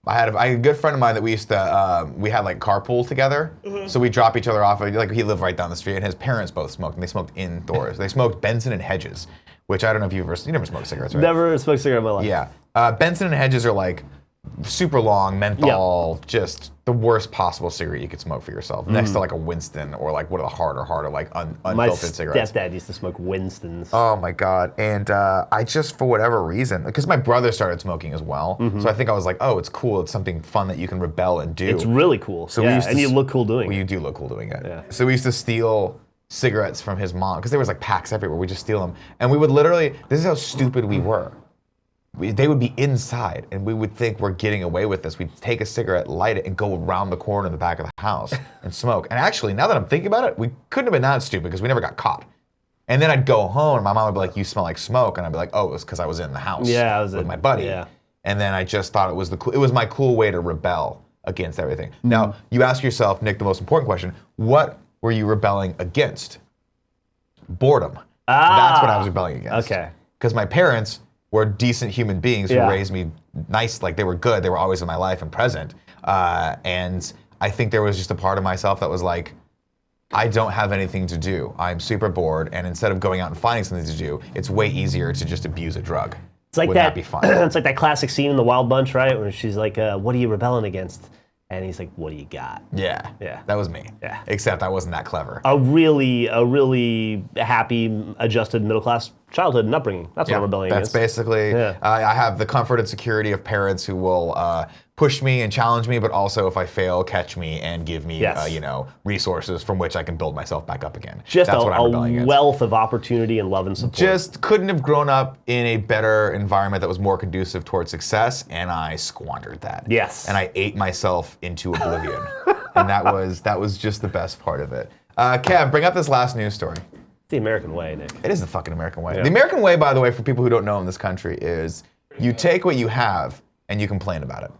I had a good friend of mine that we used to, we had like carpool together. So we drop each other off. Like he lived right down the street and his parents both smoked and they smoked indoors. They smoked Benson and Hedges, which I don't know if you never smoked cigarettes, right? Never smoked a cigarette in my life. Yeah. Benson and Hedges are like super long, menthol, just the worst possible cigarette you could smoke for yourself. Next to like a Winston or like one of the harder, like My unfiltered cigarettes. stepdad used to smoke Winston's. Oh my God. And I just, for whatever reason, because my brother started smoking as well. So I think I was like, oh, it's cool. It's something fun that you can rebel and do. It's really cool. So yeah, we used to and you look cool doing Well, it. you do look cool doing it. Yeah. So we used to steal cigarettes from his mom because there was like packs everywhere. We just steal them. And we would literally, this is how stupid we were. They would be inside and we would think we're getting away with this. We'd take a cigarette, light it, and go around the corner in the back of the house and smoke. And actually, now that I'm thinking about it, we couldn't have been that stupid because we never got caught. And then I'd go home and my mom would be like, you smell like smoke. And I'd be like, oh, it was because I was in the house with my buddy. Yeah. And then I just thought it was my cool way to rebel against everything. Now, you ask yourself, Nick, the most important question, what were you rebelling against? Boredom. That's what I was rebelling against. Okay. Because my parents were decent human beings who Yeah. raised me nice, like they were good, they were always in my life and present. And I think there was just a part of myself that was like, I don't have anything to do. I'm super bored, and instead of going out and finding something to do, it's way easier to just abuse a drug. It's like Would that. be fun? It's like that classic scene in The Wild Bunch, right? Where she's like, "What are you rebelling against?" And he's like, "What do you got?" Yeah. Yeah. That was me. Yeah. Except I wasn't that clever. A really happy, adjusted middle class childhood and upbringing. That's what I'm rebelling That's against. basically, Yeah. I have the comfort and security of parents who will push me and challenge me, but also if I fail, catch me and give me, Yes. resources from which I can build myself back up again. Just That's what I'm rebelling a against. wealth of opportunity and love and support. Just couldn't have grown up in a better environment that was more conducive towards success, and I squandered that. Yes. And I ate myself into oblivion, and that was just the best part of it. Kev, bring up this last news story. It's the American way, Nick. It is the fucking American way. Yeah. The American way, by the way, for people who don't know in this country, is you take what you have and you complain about it.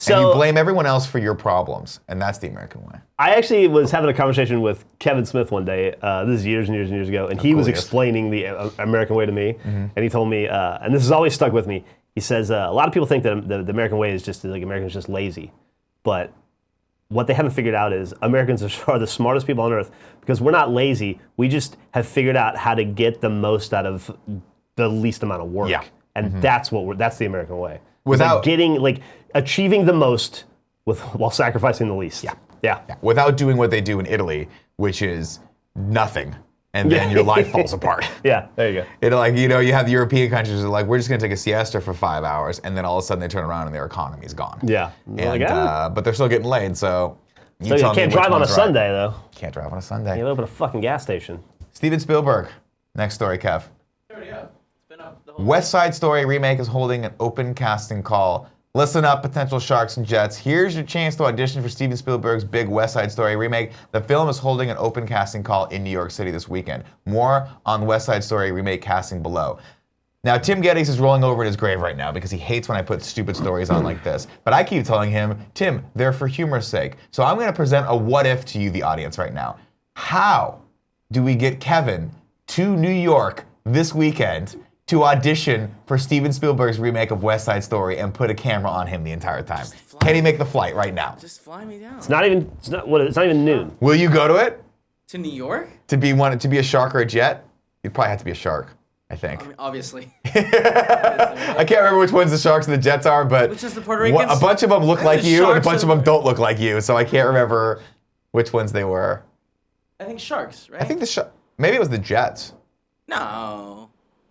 And you blame everyone else for your problems, and that's the American way. I actually was having a conversation with Kevin Smith one day. This is years and years and years ago, and he was cool he is. explaining the American way to me. And he told me, and this has always stuck with me. He says a lot of people think that the American way is just like Americans just lazy, but what they haven't figured out is Americans are the smartest people on earth because we're not lazy. We just have figured out how to get the most out of the least amount of work. Yeah. And that's the American way. It's Without- achieving the most while sacrificing the least. Yeah. Without doing what they do in Italy, which is nothing, and then your life falls apart. Yeah, there you go. You have the European countries that are like, we're just going to take a siesta for 5 hours, and then all of a sudden they turn around and their economy's gone. Yeah. And, but they're still getting laid, so So you tell me can't which drive on a one's right. Sunday, though. Can't drive on a Sunday. You open a fucking gas station. Steven Spielberg. Next story, Kev. Already up. It's been up the whole West Side Story remake is holding an open casting call. Listen up, potential sharks and jets. Here's your chance to audition for Steven Spielberg's big West Side Story remake. The film is holding an open casting call in New York City this weekend. More on West Side Story remake casting below. Now, Tim Gettys is rolling over in his grave right now because he hates when I put stupid stories on like this. But I keep telling him, Tim, they're for humor's sake. So I'm going to present a what if to you, the audience, right now. How do we get Kevin to New York this weekend to audition for Steven Spielberg's remake of West Side Story and put a camera on him the entire time? Can he make the flight right now? Just fly me down. It's not even noon. Will you go to it? To New York? To be a shark or a jet? You'd probably have to be a shark, I think. I mean, obviously. I can't remember which ones the sharks and the jets are, but Which is the Puerto Ricans? a bunch of them look I like think the you, and a sharks bunch of are- them don't look like you. So I can't remember which ones they were. I think sharks, right? I think maybe it was the jets. No.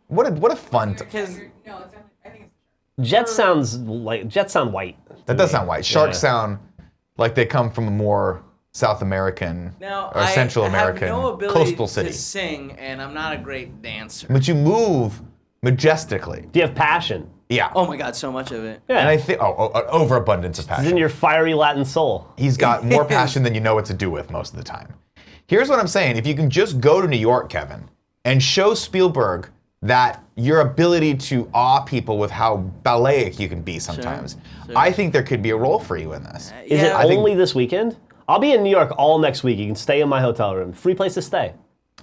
What a fun. Because No, it's definitely. I think it's. Jets sound white. That does sound white. Sharks Yeah. sound like they come from a more South American now or Central American I have no ability coastal city. to sing, and I'm not a great dancer. But you move majestically. Do you have passion? Yeah. Oh my God, so much of it. Yeah. And I think an overabundance of It's in passion. your fiery Latin soul. He's got more passion than you know what to do with most of the time. Here's what I'm saying. If you can just go to New York, Kevin, and show Spielberg that your ability to awe people with how balletic you can be sometimes, sure. I think there could be a role for you in this. Is it I think- only this weekend? I'll be in New York all next week. You can stay in my hotel room. Free place to stay.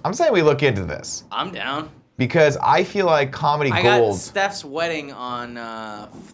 I'm saying we look into this I'm down. because I feel like comedy I got gold. Steph's wedding on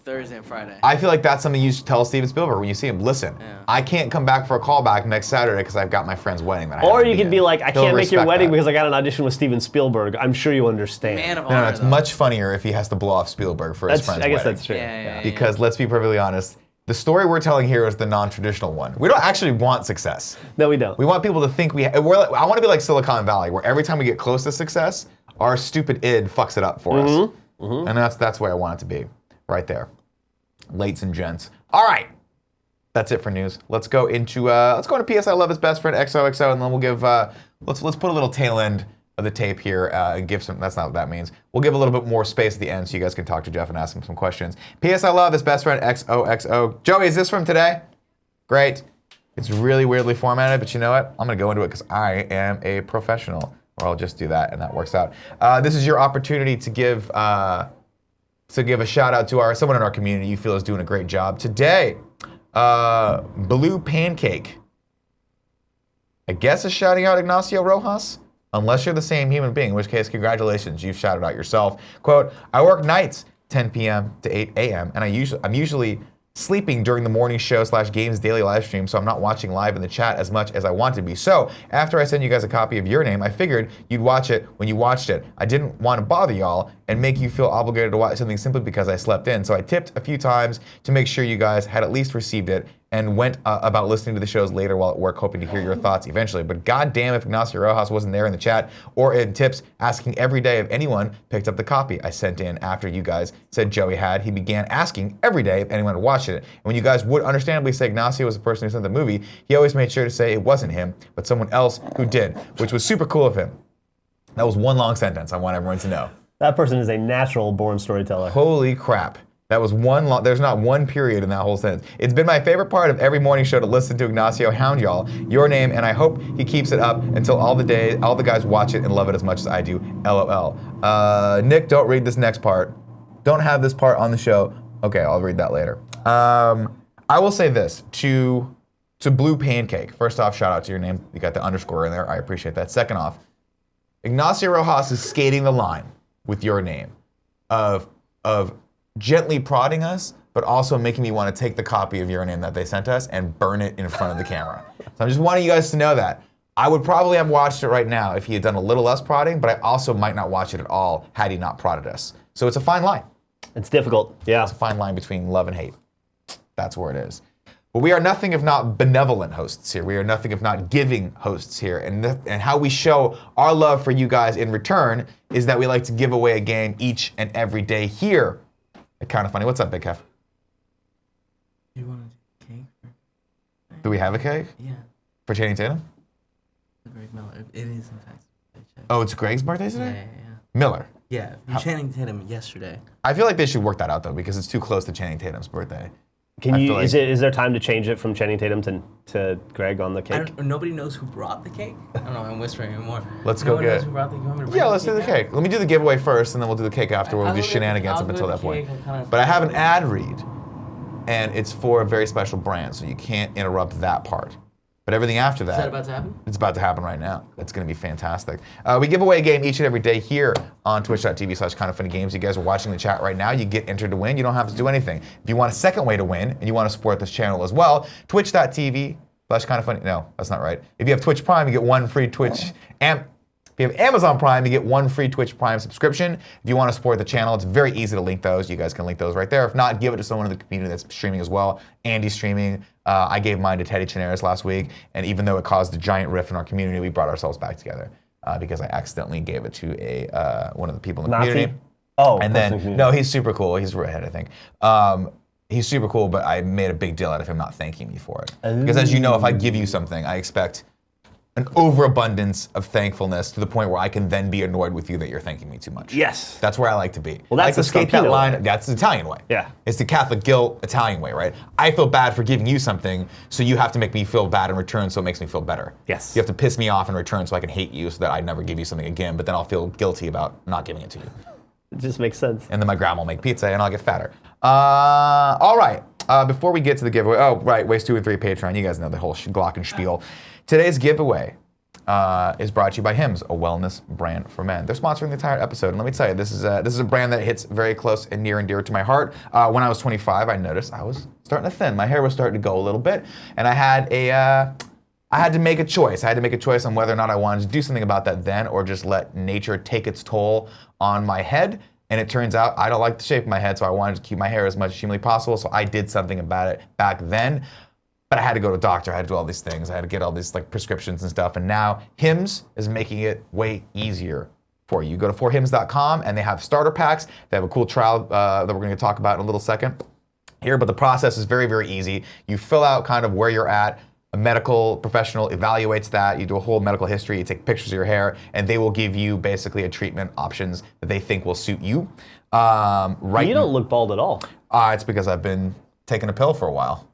Thursday and Friday. I feel like that's something you should tell Steven Spielberg when you see him. Listen, Yeah. I can't come back for a callback next Saturday because I've got my friend's wedding that I Or have to you could in. be like, I He'll can't make your respect wedding that. because I got an audition with Steven Spielberg. I'm sure you understand. Man of No, honor. it's though. much funnier if he has to blow off Spielberg for his friend's I guess wedding. that's true. Yeah. Because let's be perfectly honest, the story we're telling here is the non-traditional one. We don't actually want success. No, we don't. We want people to think I want to be like Silicon Valley, where every time we get close to success, our stupid id fucks it up for us. And that's where I want it to be, right there. Ladies and gents. All right. That's it for news. Let's go into PS I Love His Best Friend XOXO, and then we'll give let's put a little tail end of the tape here and give some. That's not what that means. We'll give a little bit more space at the end so you guys can talk to Geoff and ask him some questions. PS I Love His Best Friend XOXO. Joey, is this from today? Great. It's really weirdly formatted, but you know what? I'm gonna go into it because I am a professional. Or I'll just do that, and that works out. This is your opportunity to give a shout out to someone in our community you feel is doing a great job today. Blue Pancake, I guess, is shouting out Ignacio Rojas, unless you're the same human being, in which case, congratulations, you've shouted out yourself. Quote, I work nights, 10 p.m. to 8 a.m., and I'm usually sleeping during the morning show / games daily live stream, so I'm not watching live in the chat as much as I want to be. So after I send you guys a copy of Your Name, I figured you'd watch it when you watched it. I didn't want to bother y'all and make you feel obligated to watch something simply because I slept in. So I tipped a few times to make sure you guys had at least received it and went about listening to the shows later while at work, hoping to hear your thoughts eventually. But goddamn if Ignacio Rojas wasn't there in the chat or in tips asking every day if anyone picked up the copy I sent in after you guys said Joey had. He began asking every day if anyone had watched it. And when you guys would understandably say Ignacio was the person who sent the movie, he always made sure to say it wasn't him, but someone else who did, which was super cool of him. That was one long sentence I want everyone to know. That person is a natural born storyteller. Holy crap. That was there's not one period in that whole sentence. It's been my favorite part of every morning show to listen to Ignacio hound y'all, Your Name, and I hope he keeps it up until all the guys watch it and love it as much as I do. LOL. Nick, don't read this next part. Don't have this part on the show. Okay, I'll read that later. I will say this to Blue Pancake. First off, shout out to Your Name. You got the underscore in there. I appreciate that. Second off, Ignacio Rojas is skating the line with Your Name of gently prodding us, but also making me want to take the copy of Your Name that they sent us and burn it in front of the camera. So I'm just wanting you guys to know that. I would probably have watched it right now if he had done a little less prodding, but I also might not watch it at all had he not prodded us. So it's a fine line. It's difficult, yeah. It's a fine line between love and hate. That's where it is. But we are nothing if not benevolent hosts here. We are nothing if not giving hosts here. And how we show our love for you guys in return is that we like to give away a game each and every day here. Kind of funny. What's up, Big Kev? Do you want a cake? Do we have a cake? Yeah. For Channing Tatum? Greg Miller. It is, in fact. Oh, it's Greg's birthday today? Yeah. Miller. Yeah, Channing Tatum yesterday. I feel like they should work that out, though, because it's too close to Channing Tatum's birthday. Can you? feel like- Is there time to change it from Channing Tatum to Greg on the cake? Nobody knows who brought the cake. I don't know. I'm whispering anymore. Let's no go one get- knows who brought the, you want me to bring Yeah, let's do the out? cake. Let me do the giveaway first, and then we'll do the cake after. We'll I'll do do the- shenanigans I'll up do until the that point. cake and kind of- But I have an ad read, and it's for a very special brand, so you can't interrupt that part. But everything after Is that about to happen? it's about to happen right now. It's going to be fantastic. We give away a game each and every day here on twitch.tv/kindoffunnygames. You guys are watching the chat right now. You get entered to win. You don't have to do anything. If you want a second way to win and you want to support this channel as well, twitch.tv/kindoffunny. No, that's not right. If you have Twitch Prime, you get one free Twitch. If you have Amazon Prime, you get one free Twitch Prime subscription. If you want to support the channel, it's very easy to link those. You guys can link those right there. If not, give it to someone in the community that's streaming as well. Andy's streaming. I gave mine to Teddy Chinaris last week, and even though it caused a giant rift in our community, we brought ourselves back together because I accidentally gave it to one of the people in the community. Oh, and then no, he's super cool. He's redhead, I think. He's super cool, but I made a big deal out of him not thanking me for it. Because as you know, if I give you something, I expect an overabundance of thankfulness to the point where I can then be annoyed with you that you're thanking me too much. Yes. That's where I like to be. Well, that's I like to escape that Scarpino line. way. That's the Italian way. Yeah. It's the Catholic guilt Italian way, right? I feel bad for giving you something, so you have to make me feel bad in return, so it makes me feel better. Yes. You have to piss me off in return so I can hate you so that I never give you something again, but then I'll feel guilty about not giving it to you. It just makes sense. And then my grandma will make pizza and I'll get fatter. All right, before we get to the giveaway, oh, right, Ways 2 and 3 Patreon, you guys know the whole glockenspiel. Today's giveaway is brought to you by Hims, a wellness brand for men. They're sponsoring the entire episode, and let me tell you, this is a brand that hits very close and near and dear to my heart. When I was 25, I noticed I was starting to thin. My hair was starting to go a little bit, and I had to make a choice. I had to make a choice on whether or not I wanted to do something about that then, or just let nature take its toll on my head. And it turns out I don't like the shape of my head, so I wanted to keep my hair as much as humanly possible. So I did something about it back then. But I had to go to a doctor, I had to do all these things, I had to get all these like prescriptions and stuff, and now Hims is making it way easier for you. Go to forhims.com and they have starter packs. They have a cool trial that we're gonna talk about in a little second here, but the process is very, very easy. You fill out kind of where you're at, a medical professional evaluates that, you do a whole medical history, you take pictures of your hair, and they will give you basically a treatment options that they think will suit you. You don't look bald at all. It's because I've been taking a pill for a while.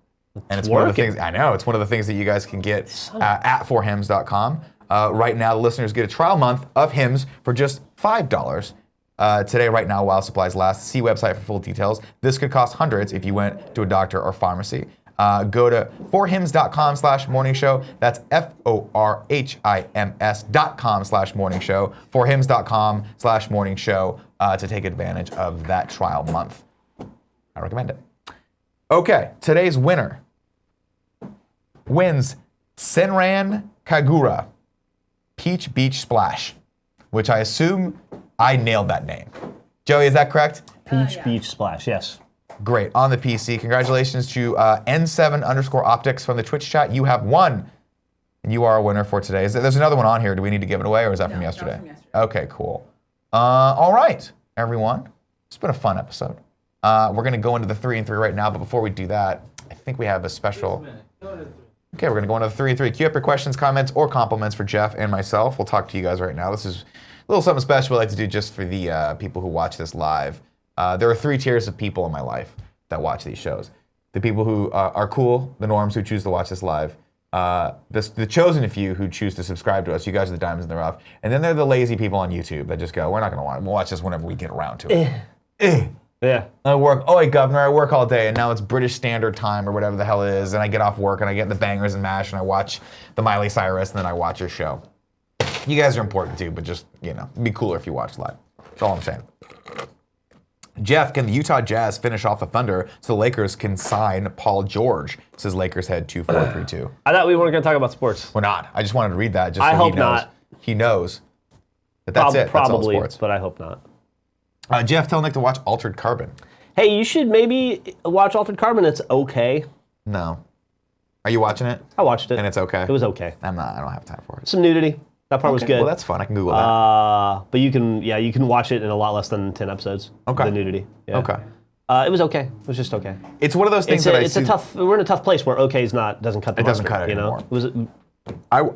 And it's one of the things, I know, it's one of the things that you guys can get at forhims.com. Right now, the listeners get a trial month of Hims for just $5 today, right now, while supplies last. See website for full details. This could cost hundreds if you went to a doctor or pharmacy. Go to forhims.com/morningshow. That's forhims.com/morningshow. Forhims.com/morningshow to take advantage of that trial month. I recommend it. Okay, today's winner wins Senran Kagura Peach Beach Splash, which I assume I nailed that name. Joey, is that correct? Peach Beach Splash, yes. Great, on the PC. Congratulations to N7_optics from the Twitch chat. You have won, and you are a winner for today. There's another one on here. Do we need to give it away, or is that from yesterday? That was from yesterday. Okay, cool. All right, everyone. It's been a fun episode. We're going to go into the 3 and 3 right now, but before we do that, I think we have a special... Okay, we're going to go into the 3 and 3. Queue up your questions, comments, or compliments for Geoff and myself. We'll talk to you guys right now. This is a little something special we like to do just for the people who watch this live. There are 3 tiers of people in my life that watch these shows. The people who are cool, the norms who choose to watch this live, the chosen few who choose to subscribe to us. You guys are the diamonds in the rough. And then there are the lazy people on YouTube that just go, we're not going to watch it. We'll watch this whenever we get around to it. Yeah. I work, oh, hey, governor, I work all day, and now it's British Standard Time or whatever the hell it is, and I get off work, and I get the Bangers and MASH, and I watch the Miley Cyrus, and then I watch your show. You guys are important too, but just, you know, it'd be cooler if you watched live. That's all I'm saying. Geoff, can the Utah Jazz finish off the Thunder so the Lakers can sign Paul George? Says Lakers head 2432. I thought we weren't going to talk about sports. We're not. I just wanted to read that just so I hope he knows. not. He knows that that's it. Probably, that's all sports. but I hope not. Geoff, tell Nick to watch Altered Carbon. Hey, you should maybe watch Altered Carbon. It's okay. No. Are you watching it? I watched it. And it's okay? It was okay. I'm not. I don't have time for it. Some nudity. That part was good. Well, that's fun. I can Google that. But you can watch it in a lot less than 10 episodes. Okay. The nudity. Yeah. Okay. It was okay. It was just okay. It's one of those things It's a tough. We're in a tough place where okay's doesn't cut the It doesn't mustard, cut it you know? anymore. It was.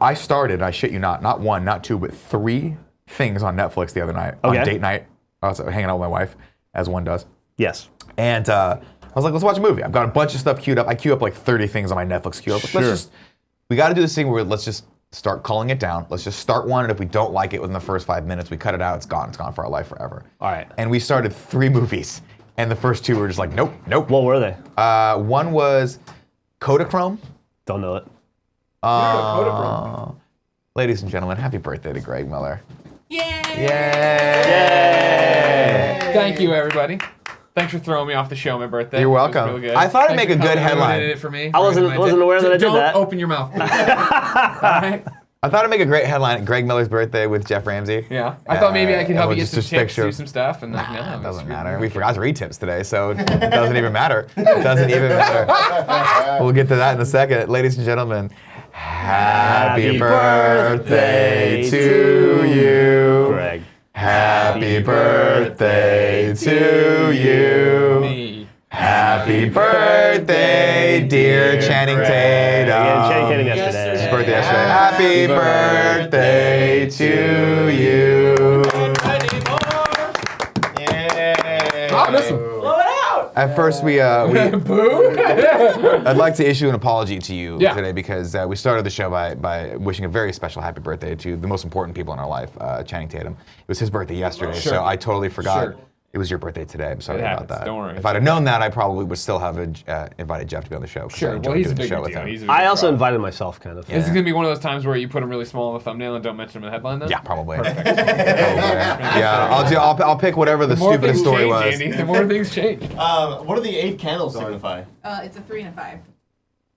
I started, I shit you not 1, not 2, but 3 things on Netflix the other night. Okay. On date night. I was hanging out with my wife, as one does. Yes. And I was like, let's watch a movie. I've got a bunch of stuff queued up. I queue up like 30 things on my Netflix queue. I was like, we got to do this thing where let's just start calling it down. Let's just start one, and if we don't like it within the first 5 minutes, we cut it out. It's gone. It's gone for our life forever. All right. And we started 3 movies, and the first 2 were just like, nope. What were they? One was Kodachrome. Don't know it. Ladies and gentlemen, happy birthday to Greg Miller. Yay! Yay! Thank you, everybody. Thanks for throwing me off the show on my birthday. You're It was welcome. really good. I thought it'd Thanks make a for good coming over and headline. did it for me. I wasn't aware that I did Don't that. open your mouth. All right? I thought it'd make a great headline. Greg Miller's birthday with Geoff Ramsey. Yeah. I thought maybe I could help we'll you get just some tips, picture- do some stuff, and like, no, It doesn't it's- matter. We forgot to read tips today, so it doesn't even matter. It doesn't even matter. We'll get to that in a second. Ladies and gentlemen, happy birthday to you. Greg. Happy birthday to you. Me. Happy birthday, dear Channing Tatum. Yeah, Channing Tatum yesterday. His birthday yesterday. Happy birthday to you. Oh, listen. Blow it out. At first, we Boo. I'd like to issue an apology to you Yeah. today because we started the show by wishing a very special happy birthday to the most important people in our life, Channing Tatum. It was his birthday yesterday, Sure. so I totally forgot. Sure. It was your birthday today. I'm sorry It about happens. that. Don't worry. If I'd have known that, I probably would still have invited Jeff to be on the show. 'cause I Sure. enjoyed Well, he's a doing the big show with deal. him. He's a I big also draw. invited myself, kind of. This is gonna be one of those times where you put him really small in the thumbnail and don't mention him in the headline, then. Yeah, probably. Yeah, I'll pick whatever the The more stupidest things story change, was. Andy, the more things change. What do the 8 candles signify? It's a 3 and a 5.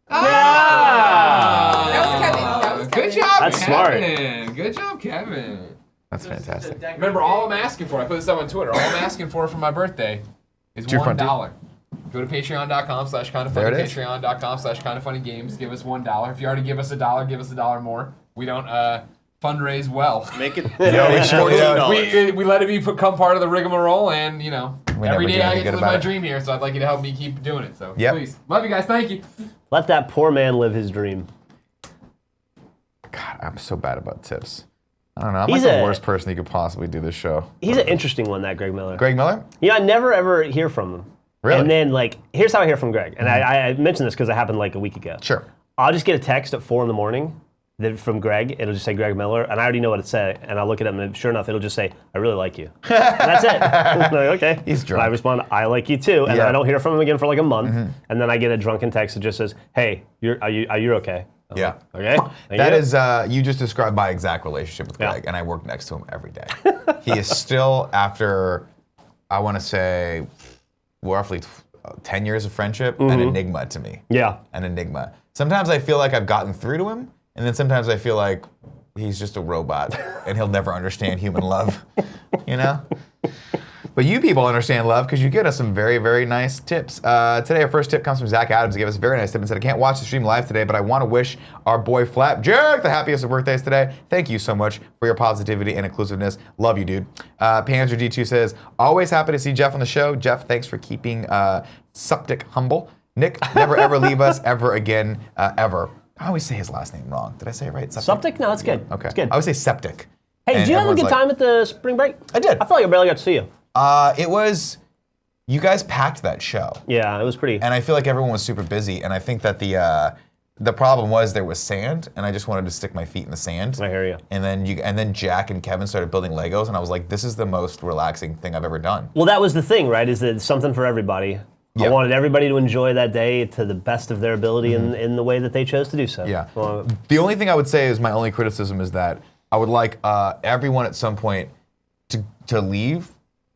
Ah! That was Kevin. That was Good Kevin. job, That's smart. Kevin. Good job, Kevin. That's fantastic. Remember, all I'm asking for, I put this up on Twitter, all I'm asking for my birthday is To your front $1. Go to patreon.com/kindafunny, There it is. patreon.com/kindafunnygames. Give us $1. If you already give us $1, give us $1 more. We don't fundraise well. Make it No, we surely don't. We let it become part of the rigmarole, and you know, We every never day do I anything get to good live about my it. dream here, so I'd like you to help me keep doing it. So Yep. please, love you guys, thank you. Let that poor man live his dream. God, I'm so bad about tips. I don't know. I'm He's like the a- worst person you could possibly do this show. He's an interesting one, that Greg Miller. Greg Miller? You know, I never ever hear from him. Really? And then, like, here's how I hear from Greg. And I mentioned this because it happened like a week ago. Sure. I'll just get a text at 4 a.m. From Greg. It'll just say Greg Miller, and I already know what it said. And I'll look at it, and sure enough, it'll just say, "I really like you." And that's it. I'm like, okay. He's drunk. And I respond, "I like you too," and Yeah. then I don't hear from him again for like a month. And then I get a drunken text that just says, "Hey, are you okay?" I'm Yeah. like, okay. Thank That you. is, you just described my exact relationship with Yeah. Greg, and I work next to him every day. He is still, after, I want to say, roughly 10 years of friendship, an enigma to me. Yeah. An enigma. Sometimes I feel like I've gotten through to him, and then sometimes I feel like he's just a robot, and he'll never understand human love, you know? But you people understand love because you get us some very, very nice tips. Today, our first tip comes from Zach Adams. He gave us a very nice tip and said, I can't watch the stream live today, but I want to wish our boy Flapjack the happiest of birthdays today. Thank you so much for your positivity and inclusiveness. Love you, dude. Panzer D2 says, always happy to see Jeff on the show. Jeff, thanks for keeping Septic humble. Nick, never ever leave us ever again, ever. I always say his last name wrong. Did I say it right? Septic? No, it's good. Okay. It's good. I would say septic. Hey, And did you have a everyone's good like- time at the spring break? I did. I feel like I barely got to see you. It was, you guys packed that show. Yeah, it was pretty. And I feel like everyone was super busy, and I think that the problem was there was sand, and I just wanted to stick my feet in the sand. I hear you. And then Jack and Kevin started building Legos, and I was like, this is the most relaxing thing I've ever done. Well, that was the thing, right? Is that it's something for everybody. Yeah. I wanted everybody to enjoy that day to the best of their ability in the way that they chose to do so. Yeah. Well, The only thing I would say is my only criticism is that I would like everyone at some point to leave,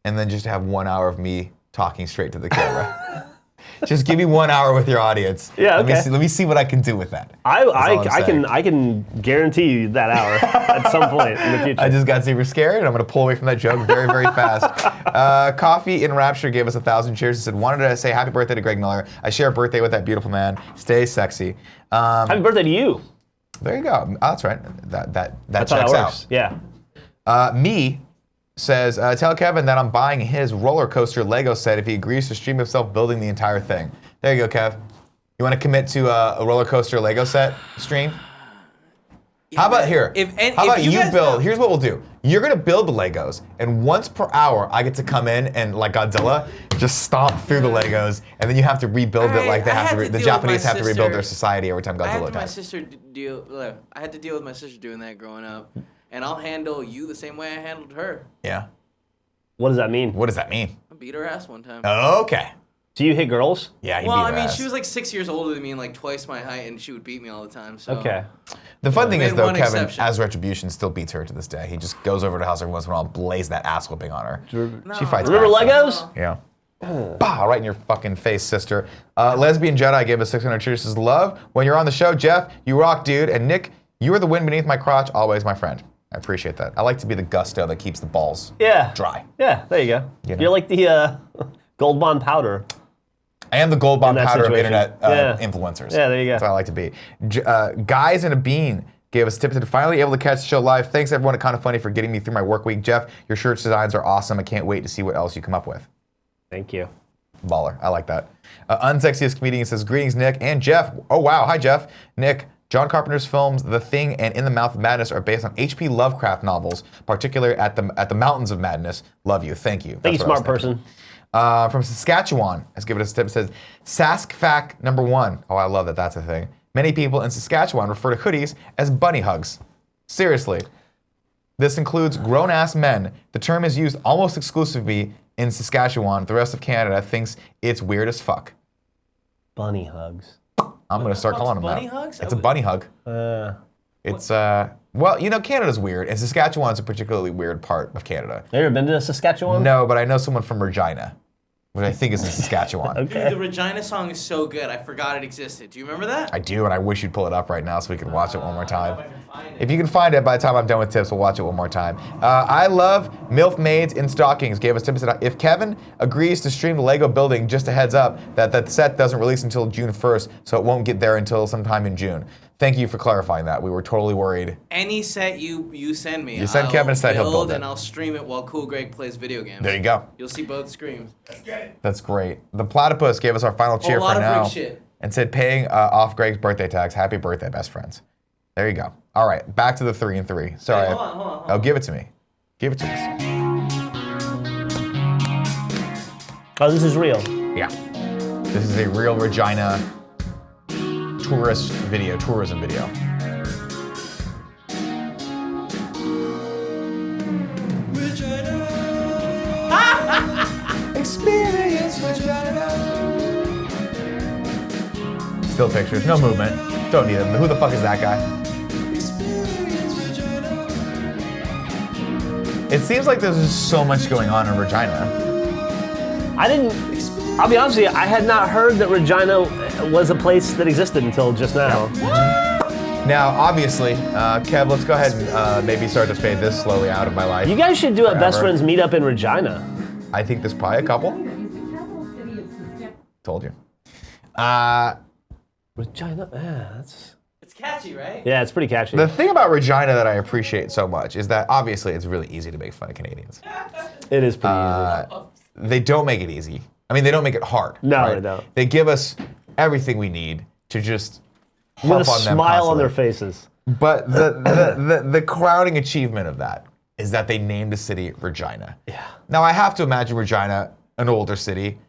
and then just have 1 hour of me talking straight to the camera. Just give me 1 hour with your audience. Yeah, okay. Let me see what I can do with that. That's all I'm saying. I can guarantee you that hour at some point in the future. I just got super scared, and I'm going to pull away from that joke very, very fast. Coffee in Rapture gave us 1,000 cheers. He said, wanted to say happy birthday to Greg Miller. I share a birthday with that beautiful man. Stay sexy. Happy birthday to you. There you go. Oh, that's right. That That's how that checks works. out. Yeah. Me says, tell Kevin that I'm buying his roller coaster Lego set if he agrees to stream himself building the entire thing. There you go, Kev. You want to commit to a roller coaster Lego set stream? How about here? How about you build? Here's what we'll do. You're gonna build the Legos, and once per hour, I get to come in and, like Godzilla, just stomp through the Legos, and then you have to rebuild it like they have to. The Japanese have to rebuild their society every time I had Godzilla to my dies. sister deal. I had to deal with my sister doing that growing up, and I'll handle you the same way I handled her. Yeah. What does that mean? What does that mean? I beat her ass one time. Okay. Do you hit girls? Yeah, he Well, beat I her mean, ass. she was like 6 years older than me and like twice my height, and she would beat me all the time. So. Okay. The fun thing is, Made though, one Kevin, exception. as retribution, still beats her to this day. He just goes over to her house every once in a while and blaze that ass whipping on her. She fights Remember back, though. Legos? Yeah. Bah, right in your fucking face, sister. Lesbian Jedi gave us 600 cheers. Says, love, when you're on the show, Jeff, you rock, dude. And Nick, you are the wind beneath my crotch, always my friend. I appreciate that. I like to be the gusto that keeps the balls dry. Yeah, there you go. You know? You're like the Gold Bond powder. I am the gold bomb that powder situation. of internet Yeah. influencers. Yeah, there you go. That's what I like to be. Guys in a Bean gave us tips to finally able to catch the show live. Thanks everyone at Kinda Funny for getting me through my work week. Jeff, your shirt designs are awesome. I can't wait to see what else you come up with. Thank you. Baller. I like that. Unsexiest Comedian says, greetings, Nick and Jeff. Oh, wow. Hi, Jeff. Nick, John Carpenter's films The Thing and In the Mouth of Madness are based on H.P. Lovecraft novels, particularly at the Mountains of Madness. Love you. Thank you. Thank you, That's what I was smart thinking. person. From Saskatchewan, has given us a tip. It says, Sask fact number 1. Oh, I love that that's a thing. Many people in Saskatchewan refer to hoodies as bunny hugs. Seriously. This includes grown-ass men. The term is used almost exclusively in Saskatchewan. The rest of Canada thinks it's weird as fuck. Bunny hugs. I'm going to start calling them bunny that. hugs? It's a bunny hug. It's, well, you know, Canada's weird, and Saskatchewan's a particularly weird part of Canada. Have you ever been to Saskatchewan? No, but I know someone from Regina, which I think is in Saskatchewan. Okay. Dude, the Regina song is so good. I forgot it existed. Do you remember that? I do, and I wish you'd pull it up right now so we can watch it one more time. I don't know if I can find it. If you can find it by the time I'm done with tips, we'll watch it one more time. I love MILF Maids in Stockings. Gave us tips. If Kevin agrees to stream the Lego building, just a heads up that that set doesn't release until June 1st, so it won't get there until sometime in June. Thank you for clarifying that. We were totally worried. Any set you send me, You send Kevin a set, he'll build it. and I'll stream it while Cool Greg plays video games. There you go. You'll see both screens. That's great. The Platypus gave us our final cheer lot for of now Greek shit. and said paying off Greg's birthday tax. Happy birthday, best friends. There you go. All right, back to the 3 and 3. Sorry. Hold on. Oh, give it to me. Give it to us. Oh, this is real. Yeah. This is a real Regina tourism video. Experience Regina. Still pictures, no movement. Don't need them. Who the fuck is that guy? It seems like there's just so much going on in Regina. I'll be honest with you, I had not heard that Regina was a place that existed until just now. Now, obviously, Kev, let's go ahead and maybe start to fade this slowly out of my life. You guys should do a best Forever. friends meetup in Regina. I think there's probably a couple. Told you. Regina, that's... It's catchy, right? Yeah, it's pretty catchy. The thing about Regina that I appreciate so much is that obviously it's really easy to make fun of Canadians. It is pretty easy. They don't make it easy. I mean, they don't make it hard. No, right? they don't. They give us everything we need to just With harp a on them smile on their constantly. faces. But the crowning achievement of that is that they named the city Regina. Yeah. Now I have to imagine Regina, an older city,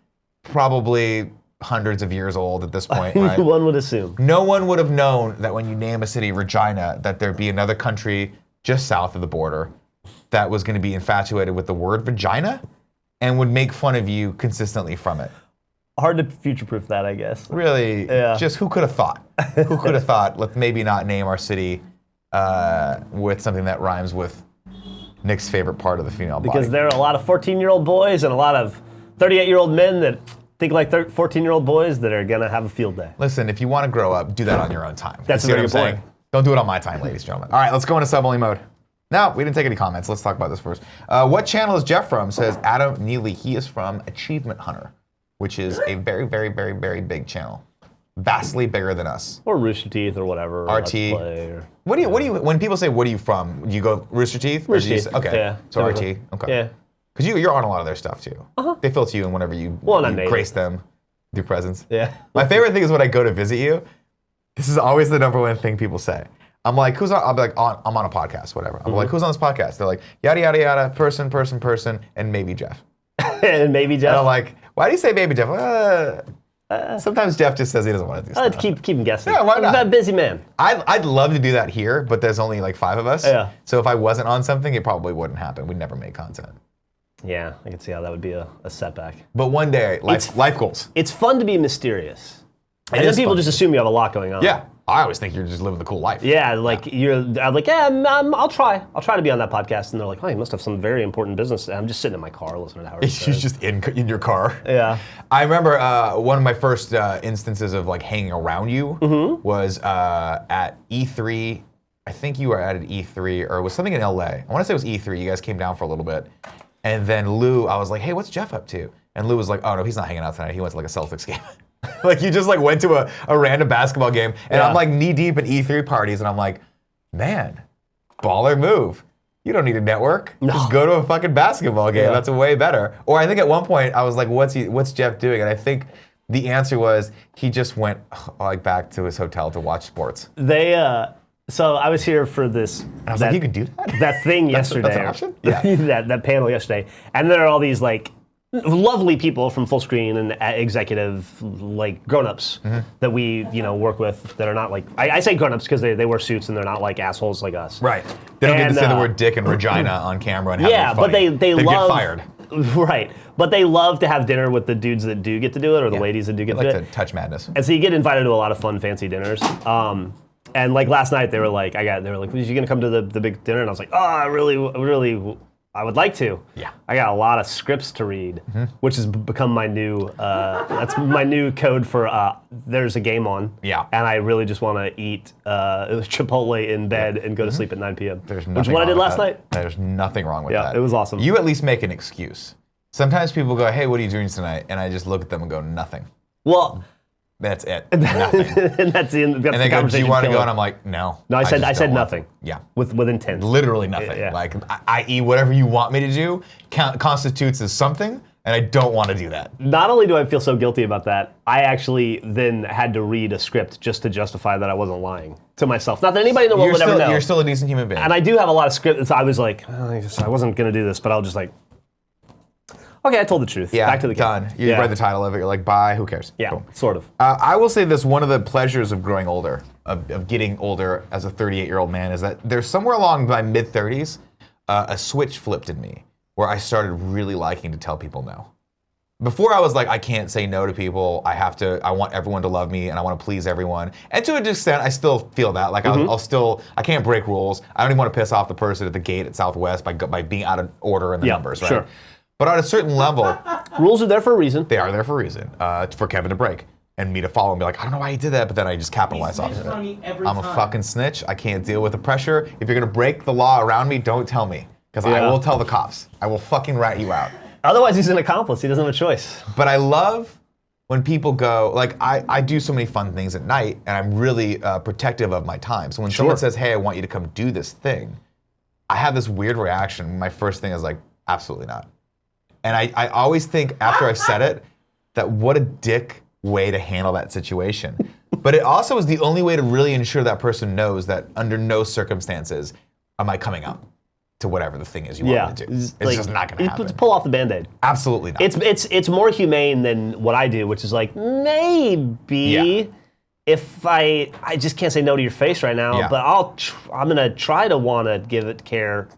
probably hundreds of years old at this point, right? One would assume. No one would have known that when you name a city Regina, that there'd be another country just south of the border that was going to be infatuated with the word vagina and would make fun of you consistently from it. Hard to future-proof that, I guess. Really, Yeah. just who could have thought? Who could have thought, let's maybe not name our city with something that rhymes with Nick's favorite part of the female body. Because there are a lot of 14-year-old boys and a lot of 38-year-old men that think like 14-year-old boys that are going to have a field day. Listen, if you want to grow up, do that on your own time. That's You see a very what good I'm point. saying? Don't do it on my time, ladies and gentlemen. All right, let's go into sub-only mode. No, we didn't take any comments. Let's talk about this first. What channel is Jeff from? Says Adam Neely. He is from Achievement Hunter, which is a very, very, very, very big channel. Vastly bigger than us. Or Rooster Teeth or whatever. or RT. Let's Play or... What do you, when people say, what are you from? Do you go Rooster Teeth? Or do you Rooster say- Teeth, Okay, yeah. so Typical. RT, okay. Yeah. Because you're on a lot of their stuff too. They filter you in whenever you, Well, not you native. grace them, do presents. Yeah. My favorite thing is when I go to visit you, this is always the number one thing people say. I'm like, who's on? I'll be like, I'm on a podcast, whatever. I'm like, who's on this podcast? They're like, yada, yada, yada, person, and maybe Jeff. And maybe Jeff. And I'm like, why do you say maybe Jeff? Sometimes Jeff just says he doesn't want to do Let's stuff. keep him guessing. Yeah, why I'm not? that busy man. I'd love to do that here, but there's only like 5 of us. Yeah. So if I wasn't on something, it probably wouldn't happen. We'd never make content. Yeah, I can see how that would be a setback. But one day, life goals. It's fun to be mysterious. And then is people fun. just assume you have a lot going on. Yeah, I always think you're just living the cool life. Yeah, like I'm like, yeah, I'll try. I'll try to be on that podcast. And they're like, oh, you must have some very important business. And I'm just sitting in my car listening to Howard You're Stern. just in your car. Yeah. I remember one of my first instances of like hanging around you was at E3. I think you were at an E3 or it was something in LA. I want to say it was E3. You guys came down for a little bit. And then Lou, I was like, hey, what's Geoff up to? And Lou was like, oh no, he's not hanging out tonight. He went to like a Celtics game. Like you just like went to a random basketball game. And Yeah. I'm like knee deep in E3 parties and I'm like, man, baller move. You don't need a network. Just go to a fucking basketball game. Yeah. That's way better. Or I think at one point I was like, what's Geoff doing? And I think the answer was he just went like back to his hotel to watch sports. So I was here for this. And I was like, you can do that? That thing yesterday. That's an option? Yeah. that panel yesterday. And there are all these like lovely people from Full Screen and executive like grown-ups that we work with that are not like I say grown-ups because they wear suits and they're not like assholes like us. Right. They don't get to say the word dick and Regina on camera and have it funny. But they get love fired. Right. But they love to have dinner with the dudes that do get to do it or the ladies that do get They to do like it. to touch madness. And so you get invited to a lot of fun, fancy dinners. And like last night, they were like, "Was you gonna come to the big dinner?" And I was like, "Oh, I really, I would like to." Yeah. I got a lot of scripts to read, which has become my new. That's my new code for. There's a game on. Yeah. And I really just want to eat Chipotle in bed and go to sleep at 9 p.m. There's which is nothing what I wrong did with last that. night. There's nothing wrong with Yeah, that. it was awesome. You at least make an excuse. Sometimes people go, hey, what are you doing tonight? And I just look at them and go, nothing. Well. That's it. Nothing. And that's the And they the go, do you want to go? killer. And I'm like, no. No, I said just said don't want nothing. to. Yeah. With intent. Literally nothing. Yeah. Like, i.e., whatever you want me to do constitutes as something, and I don't want to do that. Not only do I feel so guilty about that, I actually then had to read a script just to justify that I wasn't lying to myself. Not that anybody in the world would ever know. You're still a decent human being. And I do have a lot of scripts. I was like, I wasn't going to do this, but I'll just like, okay, I told the truth. yeah, Back to the done. You read the title of it. You're like, bye. Who cares? Yeah, Cool. sort of. I will say this, one of the pleasures of growing older, of getting older as a 38-year-old man, is that there's somewhere along my mid-30s, a switch flipped in me where I started really liking to tell people no. Before I was like, I can't say no to people. I want everyone to love me and I want to please everyone. And to an extent, I still feel that. Like I can't break rules. I don't even want to piss off the person at the gate at Southwest by being out of order in the numbers, right? Sure. But on a certain level, Rules are there for a reason. they are there for a reason. For Kevin to break and me to follow and be like, I don't know why you did that, but then I just capitalize off of snitches on me it. every I'm a time. fucking snitch. I can't deal with the pressure. If you're gonna break the law around me, don't tell me. Because I Yeah. will tell the cops. I will fucking rat you out. Otherwise, he's an accomplice. He doesn't have a choice. But I love when people go, like, I do so many fun things at night, and I'm really protective of my time. So when someone says, hey, I want you to come do this thing, I have this weird reaction. My first thing is like, absolutely not. And I always think after I've said it, that what a dick way to handle that situation. But it also is the only way to really ensure that person knows that under no circumstances am I coming up to whatever the thing is you want me to do. It's just not gonna happen. Pull off the Band-Aid. Absolutely not. It's more humane than what I do, which is like, maybe if I just can't say no to your face right now, Yeah. but I'm gonna try to want to give it care.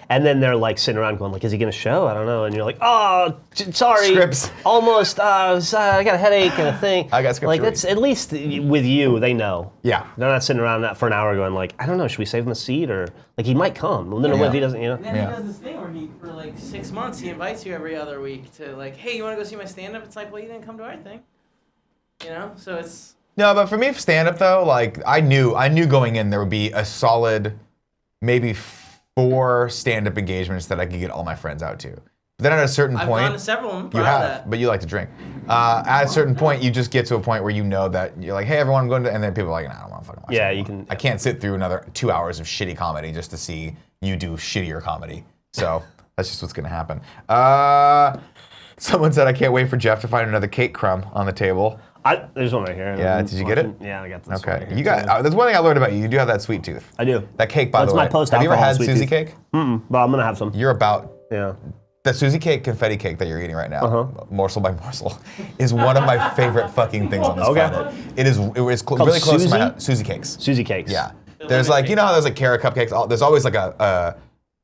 And then they're like sitting around going like, is he gonna show? I don't know. And you're like, oh, sorry, Scripts. Almost. I got a headache and a thing. I got scripts Like to read. that's at least with you, they know. Yeah. They're not sitting around for an hour going like, I don't know, should we save him a seat or like he might come. Well, then what if he doesn't? And then Yeah. he does this thing where for like 6 months, he invites you every other week to like, hey, you want to go see my stand-up? It's like, well, you didn't come to our thing. So it's... No, but for me, stand-up though, like I knew going in there would be a solid, maybe 4 stand-up engagements that I could get all my friends out to. But then at a certain I've point, gone to several of them. you have, but you like to drink. At a certain point, you just get to a point where you know that you're like, hey, everyone, I'm going to, and then people are like, nah, I don't want to fucking watch Yeah, that you anymore. can- I can't sit through another 2 hours of shitty comedy just to see you do shittier comedy. So that's just what's gonna happen. Someone said, I can't wait for Geoff to find another cake crumb on the table. There's one right here. Yeah, did you get it? Yeah, I got this one Okay, right here, you got. too. There's one thing I learned about you. You do have that sweet tooth. I do. That cake, by That's the way. my post-alcohol Have you ever had sweet Susie tooth. cake? But I'm gonna have some. You're about Yeah. that Susie cake, confetti cake that you're eating right now, Uh-huh. morsel by morsel, is one of my favorite fucking things on this Okay. planet. It is really close to my Susie? house. Susie cakes. Susie cakes. Yeah. There's like, you know how there's like carrot cupcakes? There's always like a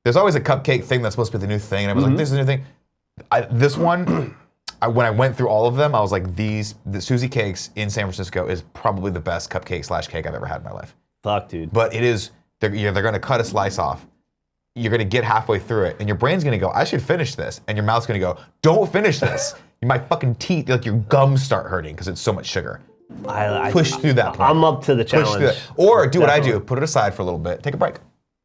There's always a cupcake thing that's supposed to be the new thing, and I was like, this is a new thing. This one, when I went through all of them, I was like, the Susie Cakes in San Francisco is probably the best cupcake/cake I've ever had in my life. Fuck, dude. But it is, they're going to cut a slice off. You're going to get halfway through it, and your brain's going to go, I should finish this. And your mouth's going to go, don't finish this. My fucking teeth, like your gums start hurting because it's so much sugar. Push through that point. I'm up to the challenge. Or do what I do, put it aside for a little bit, take a break.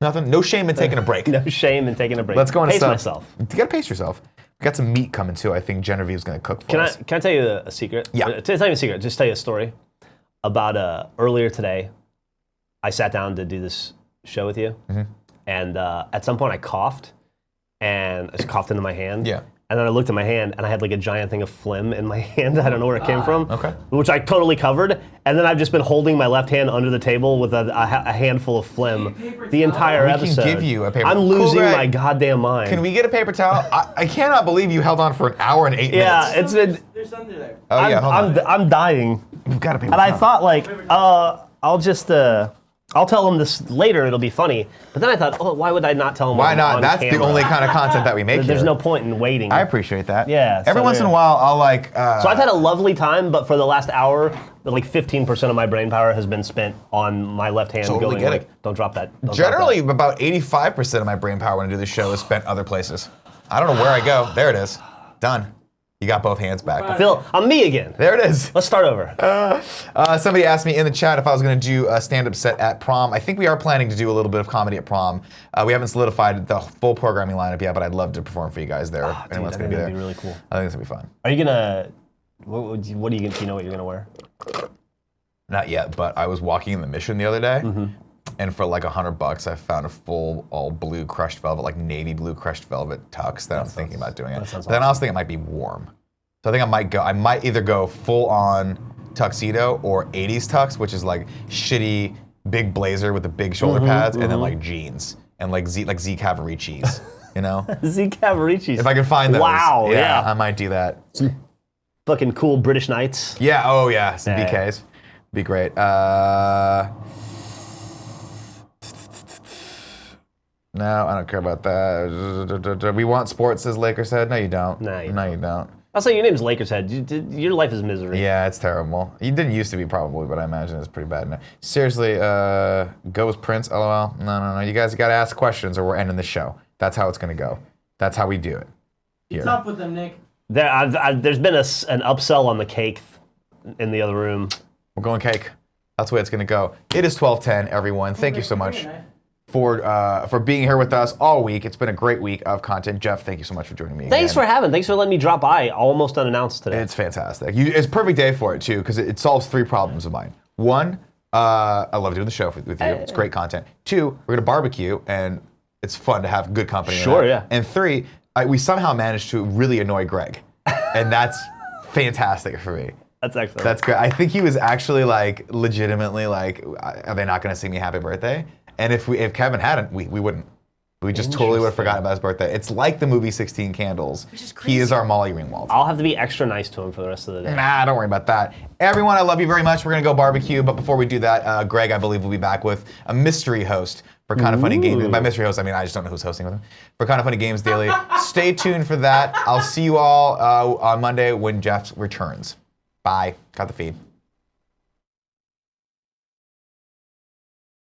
Nothing, no shame in taking a break. No shame in taking a break. Let's go into Pace stuff. myself. You gotta pace yourself. We got some meat coming too. I think Genevieve's gonna cook for us. Can I tell you a secret? Yeah. It's not even a secret. Just tell you a story about earlier today. I sat down to do this show with you, and at some point I coughed, and I just coughed into my hand. Yeah. And then I looked at my hand, and I had like a giant thing of phlegm in my hand. I don't know where it came from. Okay. Which I totally covered. And then I've just been holding my left hand under the table with a handful of phlegm the entire We episode. can give you a paper I'm towel. losing Cool, my goddamn mind. Can we get a paper towel? I cannot believe you held on for an hour and 8 Yeah, minutes. it's been. There's under there. Oh yeah, hold on. I'm dying. We've got a paper And towel. I thought like, I'll just, I'll tell him this later, it'll be funny. But then I thought, oh, why would I not tell him Why on not? That's the camera? only kind of content that we make There's here. no point in waiting. I appreciate that. Yeah, Every so once in a yeah. while, I'll like. So I've had a lovely time, but for the last hour, like 15% of my brain power has been spent on my left hand Totally going get like, it. don't drop that. Don't drop Generally, that. about 85% of my brain power when I do this show is spent other places. I don't know where I go. There it is. Done. You got both hands back. Phil, I'm me again. There it is. Let's start over. Somebody asked me in the chat if I was going to do a stand-up set at prom. I think we are planning to do a little bit of comedy at prom. We haven't solidified the full programming lineup yet, but I'd love to perform for you guys there. Dude, Anyone's I going think to be that'd there. be really cool. I think it's going to be fun. Are you gonna, what are you gonna, do you know what you're gonna wear? Not yet, but I was walking in the Mission the other day, and for like $100, I found a full all blue crushed velvet, like navy blue crushed velvet tux that I'm thinking about doing it. But then I also think it might be warm. So I think I might either go full on tuxedo or 80s tux, which is like shitty big blazer with the big shoulder pads, and then like jeans and like Z Cavariccis, you know? Z Cavariccis. If I can find those. Wow, yeah. I might do that. Fucking cool British Knights. Yeah, oh yeah, some Yeah, BKs. Be great. No, I don't care about that. We want sports, as Lakers said. No, you don't. No, you don't. I'll say your name's Lakers Head. Your life is misery. Yeah, it's terrible. You didn't used to be probably, but I imagine it's pretty bad now. Seriously, go with Prince, LOL. No. You guys got to ask questions or we're ending the show. That's how it's going to go. That's how we do it. Here. Tough with them, Nick. There's been an upsell on the cake in the other room. We're going cake. That's the way it's going to go. It is 12:10, everyone. Thank you so much for being here with us all week. It's been a great week of content. Jeff, thank you so much for joining me. Thanks for letting me drop by almost unannounced today. It's fantastic. It's a perfect day for it too, because it solves 3 problems of mine. 1, I love doing the show with you. It's great content. 2, we're gonna barbecue, and it's fun to have good company. Sure, yeah. And 3, we somehow managed to really annoy Greg, and that's fantastic for me. That's excellent. That's great. I think he was actually like legitimately like, are they not gonna sing me happy birthday? And if Kevin hadn't, we wouldn't. We just totally would have forgotten about his birthday. It's like the movie 16 Candles. He is our Molly Ringwald. I'll have to be extra nice to him for the rest of the day. Nah, don't worry about that. Everyone, I love you very much. We're gonna go barbecue, but before we do that, Greg, I believe, will be back with a mystery host for Kind of Funny Games. By mystery host, I mean I just don't know who's hosting with him. For Kind of Funny Games Daily. Stay tuned for that. I'll see you all on Monday when Jeff returns. Bye. Got the feed.